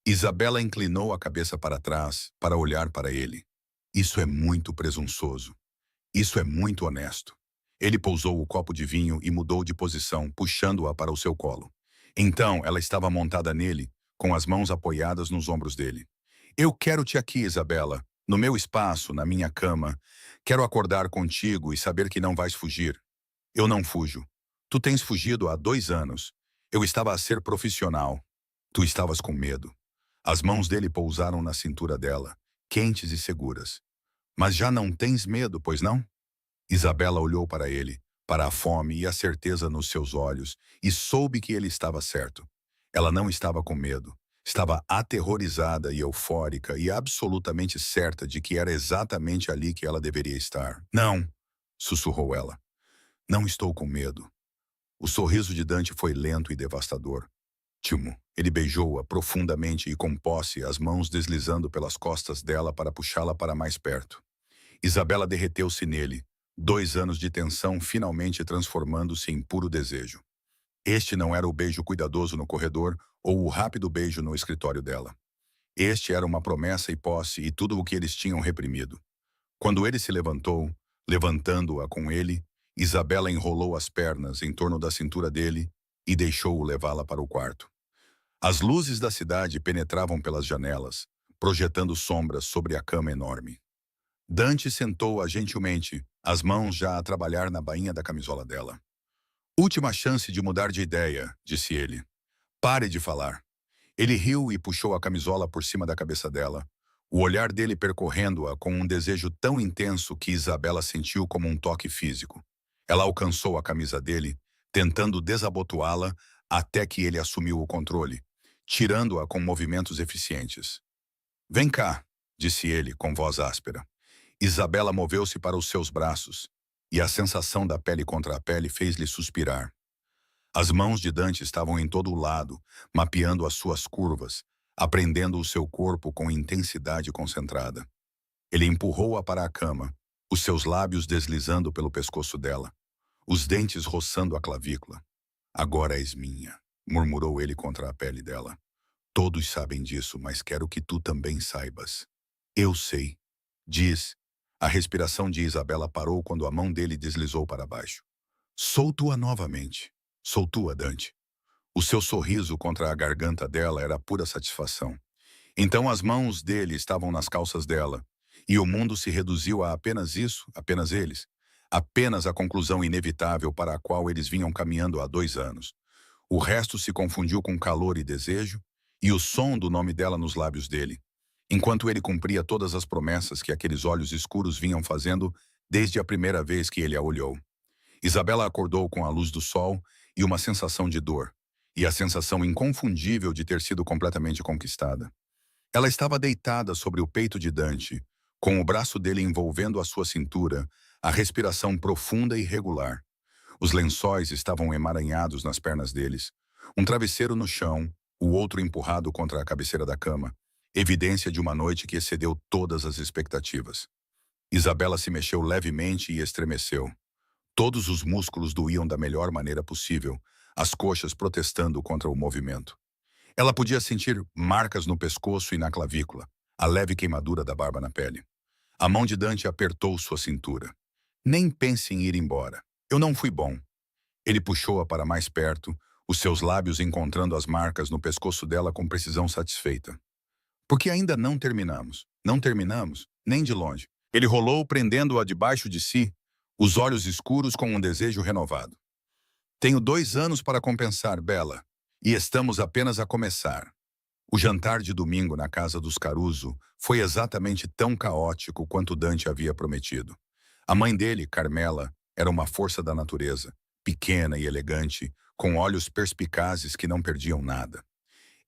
S1: Isabela inclinou a cabeça para trás para olhar para ele. Isso é muito presunçoso. Isso é muito honesto. Ele pousou o copo de vinho e mudou de posição, puxando-a para o seu colo. Então, ela estava montada nele, com as mãos apoiadas nos ombros dele. Eu quero-te aqui, Isabela, no meu espaço, na minha cama. Quero acordar contigo e saber que não vais fugir. Eu não fujo. Tu tens fugido há 2 anos. Eu estava a ser profissional. Tu estavas com medo. As mãos dele pousaram na cintura dela, quentes e seguras. Mas já não tens medo, pois não? Isabela olhou para ele, para a fome e a certeza nos seus olhos, e soube que ele estava certo. Ela não estava com medo. Estava aterrorizada e eufórica e absolutamente certa de que era exatamente ali que ela deveria estar. Não, sussurrou ela. Não estou com medo. O sorriso de Dante foi lento e devastador. Timo, ele beijou-a profundamente e com posse, as mãos deslizando pelas costas dela para puxá-la para mais perto. Isabela derreteu-se nele, 2 anos de tensão finalmente transformando-se em puro desejo. Este não era o beijo cuidadoso no corredor ou o rápido beijo no escritório dela. Este era uma promessa e posse e tudo o que eles tinham reprimido. Quando ele se levantou, levantando-a com ele, Isabela enrolou as pernas em torno da cintura dele e deixou-o levá-la para o quarto. As luzes da cidade penetravam pelas janelas, projetando sombras sobre a cama enorme. Dante sentou-a gentilmente, as mãos já a trabalhar na bainha da camisola dela. Última chance de mudar de ideia, disse ele. Pare de falar. Ele riu e puxou a camisola por cima da cabeça dela, o olhar dele percorrendo-a com um desejo tão intenso que Isabela sentiu como um toque físico. Ela alcançou a camisa dele, tentando desabotoá-la até que ele assumiu o controle, tirando-a com movimentos eficientes. Vem cá, disse ele com voz áspera. Isabela moveu-se para os seus braços, e a sensação da pele contra a pele fez-lhe suspirar. As mãos de Dante estavam em todo o lado, mapeando as suas curvas, aprendendo o seu corpo com intensidade concentrada. Ele empurrou-a para a cama, os seus lábios deslizando pelo pescoço dela, os dentes roçando a clavícula. Agora és minha, murmurou ele contra a pele dela. Todos sabem disso, mas quero que tu também saibas. Eu sei. Diz. A respiração de Isabela parou quando a mão dele deslizou para baixo. Sou tua novamente. Sou tua, Dante. O seu sorriso contra a garganta dela era pura satisfação. Então as mãos dele estavam nas calças dela, E o mundo se reduziu a apenas isso, apenas eles. Apenas a conclusão inevitável para a qual eles vinham caminhando há 2 anos. O resto se confundiu com calor e desejo, e o som do nome dela nos lábios dele, enquanto ele cumpria todas as promessas que aqueles olhos escuros vinham fazendo desde a primeira vez que ele a olhou. Isabela acordou com a luz do sol e uma sensação de dor, e a sensação inconfundível de ter sido completamente conquistada. Ela estava deitada sobre o peito de Dante, com o braço dele envolvendo a sua cintura, a respiração profunda e regular. Os lençóis estavam emaranhados nas pernas deles, um travesseiro no chão, o outro empurrado contra a cabeceira da cama, evidência de uma noite que excedeu todas as expectativas. Isabela se mexeu levemente e estremeceu. Todos os músculos doíam da melhor maneira possível, as coxas protestando contra o movimento. Ela podia sentir marcas no pescoço e na clavícula, a leve queimadura da barba na pele. A mão de Dante apertou sua cintura. Nem pense em ir embora. Eu não fui bom. Ele puxou-a para mais perto, os seus lábios encontrando as marcas no pescoço dela com precisão satisfeita. Porque ainda não terminamos. Não terminamos, nem de longe. Ele rolou, prendendo-a debaixo de si, os olhos escuros com um desejo renovado. Tenho 2 anos para compensar, Bela, e estamos apenas a começar. O jantar de domingo na casa dos Caruso foi exatamente tão caótico quanto Dante havia prometido. A mãe dele, Carmela, era uma força da natureza, pequena e elegante, com olhos perspicazes que não perdiam nada.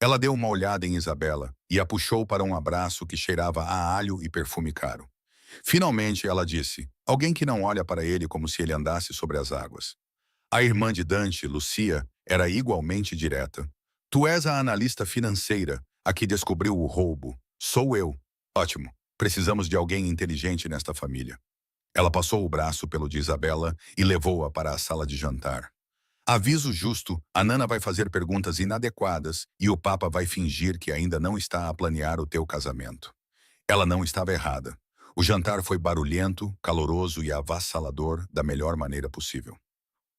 S1: Ela deu uma olhada em Isabela e a puxou para um abraço que cheirava a alho e perfume caro. Finalmente ela disse, alguém que não olha para ele como se ele andasse sobre as águas. A irmã de Dante, Lucia, era igualmente direta. Tu és a analista financeira, a que descobriu o roubo. Sou eu. Ótimo. Precisamos de alguém inteligente nesta família. Ela passou o braço pelo de Isabela e levou-a para a sala de jantar. Aviso justo, a Nana vai fazer perguntas inadequadas e o Papa vai fingir que ainda não está a planear o teu casamento. Ela não estava errada. O jantar foi barulhento, caloroso e avassalador da melhor maneira possível.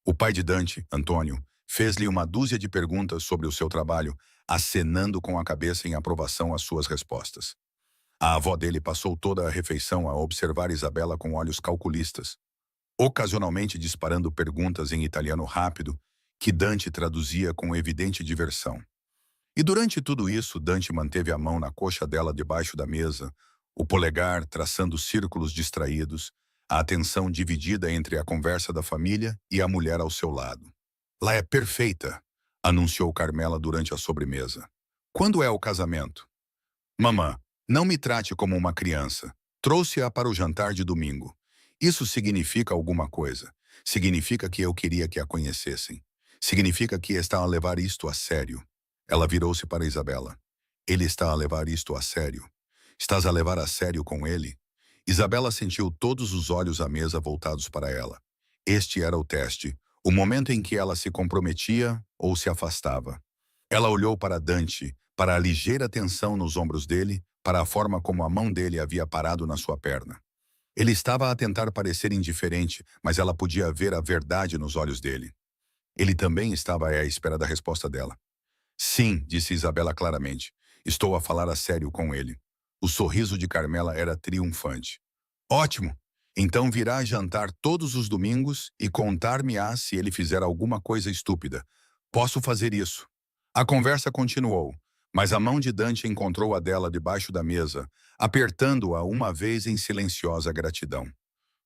S1: O pai de Dante, Antônio, fez-lhe uma dúzia de perguntas sobre o seu trabalho, acenando com a cabeça em aprovação às suas respostas. A avó dele passou toda a refeição a observar Isabela com olhos calculistas, ocasionalmente disparando perguntas em italiano rápido, que Dante traduzia com evidente diversão. E durante tudo isso, Dante manteve a mão na coxa dela debaixo da mesa, o polegar traçando círculos distraídos, a atenção dividida entre a conversa da família e a mulher ao seu lado. Lá é perfeita, anunciou Carmela durante a sobremesa. Quando é o casamento? Mamã, não me trate como uma criança. Trouxe-a para o jantar de domingo. Isso significa alguma coisa. Significa que eu queria que a conhecessem. Significa que está a levar isto a sério. Ela virou-se para Isabela. Ele está a levar isto a sério. Estás a levar a sério com ele? Isabela sentiu todos os olhos à mesa voltados para ela. Este era o teste, o momento em que ela se comprometia ou se afastava. Ela olhou para Dante, para a ligeira tensão nos ombros dele, para a forma como a mão dele havia parado na sua perna. Ele estava a tentar parecer indiferente, mas ela podia ver a verdade nos olhos dele. Ele também estava à espera da resposta dela. Sim, disse Isabela claramente. Estou a falar a sério com ele. O sorriso de Carmela era triunfante. Ótimo! Então virá jantar todos os domingos e contar-me-á se ele fizer alguma coisa estúpida. Posso fazer isso. A conversa continuou, mas a mão de Dante encontrou a dela debaixo da mesa, apertando-a uma vez em silenciosa gratidão.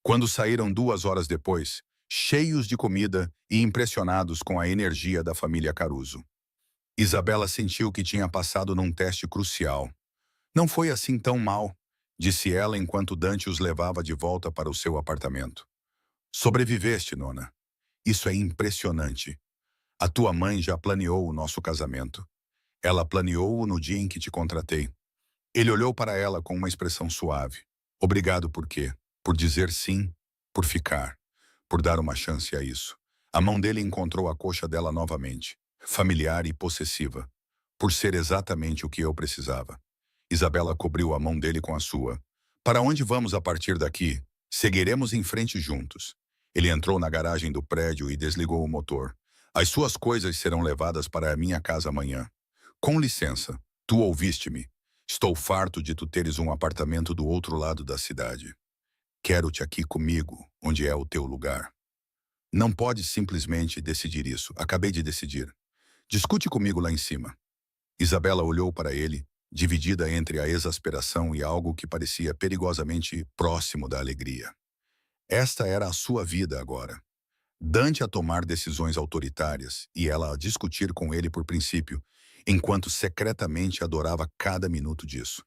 S1: Quando saíram 2 horas depois, cheios de comida e impressionados com a energia da família Caruso. Isabela sentiu que tinha passado num teste crucial. Não foi assim tão mal, disse ela enquanto Dante os levava de volta para o seu apartamento. Sobreviveste, nona. Isso é impressionante. A tua mãe já planeou o nosso casamento. Ela planeou-o no dia em que te contratei. Ele olhou para ela com uma expressão suave. Obrigado por quê? Por dizer sim, por ficar, por dar uma chance a isso. A mão dele encontrou a coxa dela novamente, familiar e possessiva, por ser exatamente o que eu precisava. Isabela cobriu a mão dele com a sua. Para onde vamos a partir daqui? Seguiremos em frente juntos. Ele entrou na garagem do prédio e desligou o motor. As suas coisas serão levadas para a minha casa amanhã. Com licença, tu ouviste-me. Estou farto de tu teres um apartamento do outro lado da cidade. Quero-te aqui comigo, onde é o teu lugar. Não podes simplesmente decidir isso. Acabei de decidir. Discute comigo lá em cima. Isabela olhou para ele, dividida entre a exasperação e algo que parecia perigosamente próximo da alegria. Esta era a sua vida agora. Dante a tomar decisões autoritárias e ela a discutir com ele por princípio, enquanto secretamente adorava cada minuto disso.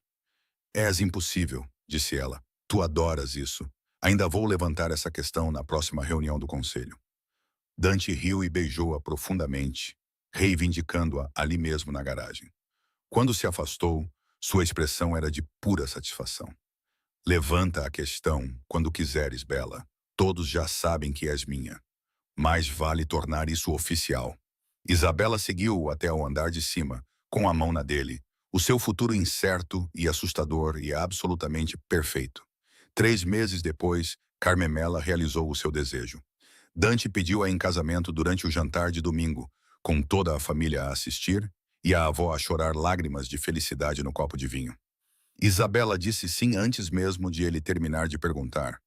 S1: És impossível, disse ela. Tu adoras isso. Ainda vou levantar essa questão na próxima reunião do conselho. Dante riu e beijou-a profundamente, reivindicando-a ali mesmo na garagem. Quando se afastou, sua expressão era de pura satisfação. Levanta a questão quando quiseres, Bela. Todos já sabem que és minha. Mais vale tornar isso oficial. Isabela seguiu-o até ao andar de cima, com a mão na dele. O seu futuro incerto e assustador e absolutamente perfeito. 3 meses depois, Carmemela realizou o seu desejo. Dante pediu-a em casamento durante o jantar de domingo, com toda a família a assistir e a avó a chorar lágrimas de felicidade no copo de vinho. Isabela disse sim antes mesmo de ele terminar de perguntar,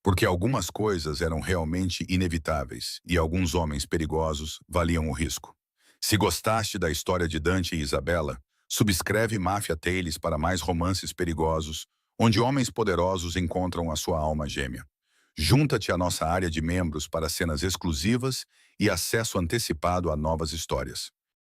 S1: porque algumas coisas eram realmente inevitáveis e alguns homens perigosos valiam o risco. Se gostaste da história de Dante e Isabela, subscreve Máfia Tales para mais romances perigosos, onde homens poderosos encontram a sua alma gêmea. Junta-te à nossa área de membros para cenas exclusivas e acesso antecipado a novas histórias.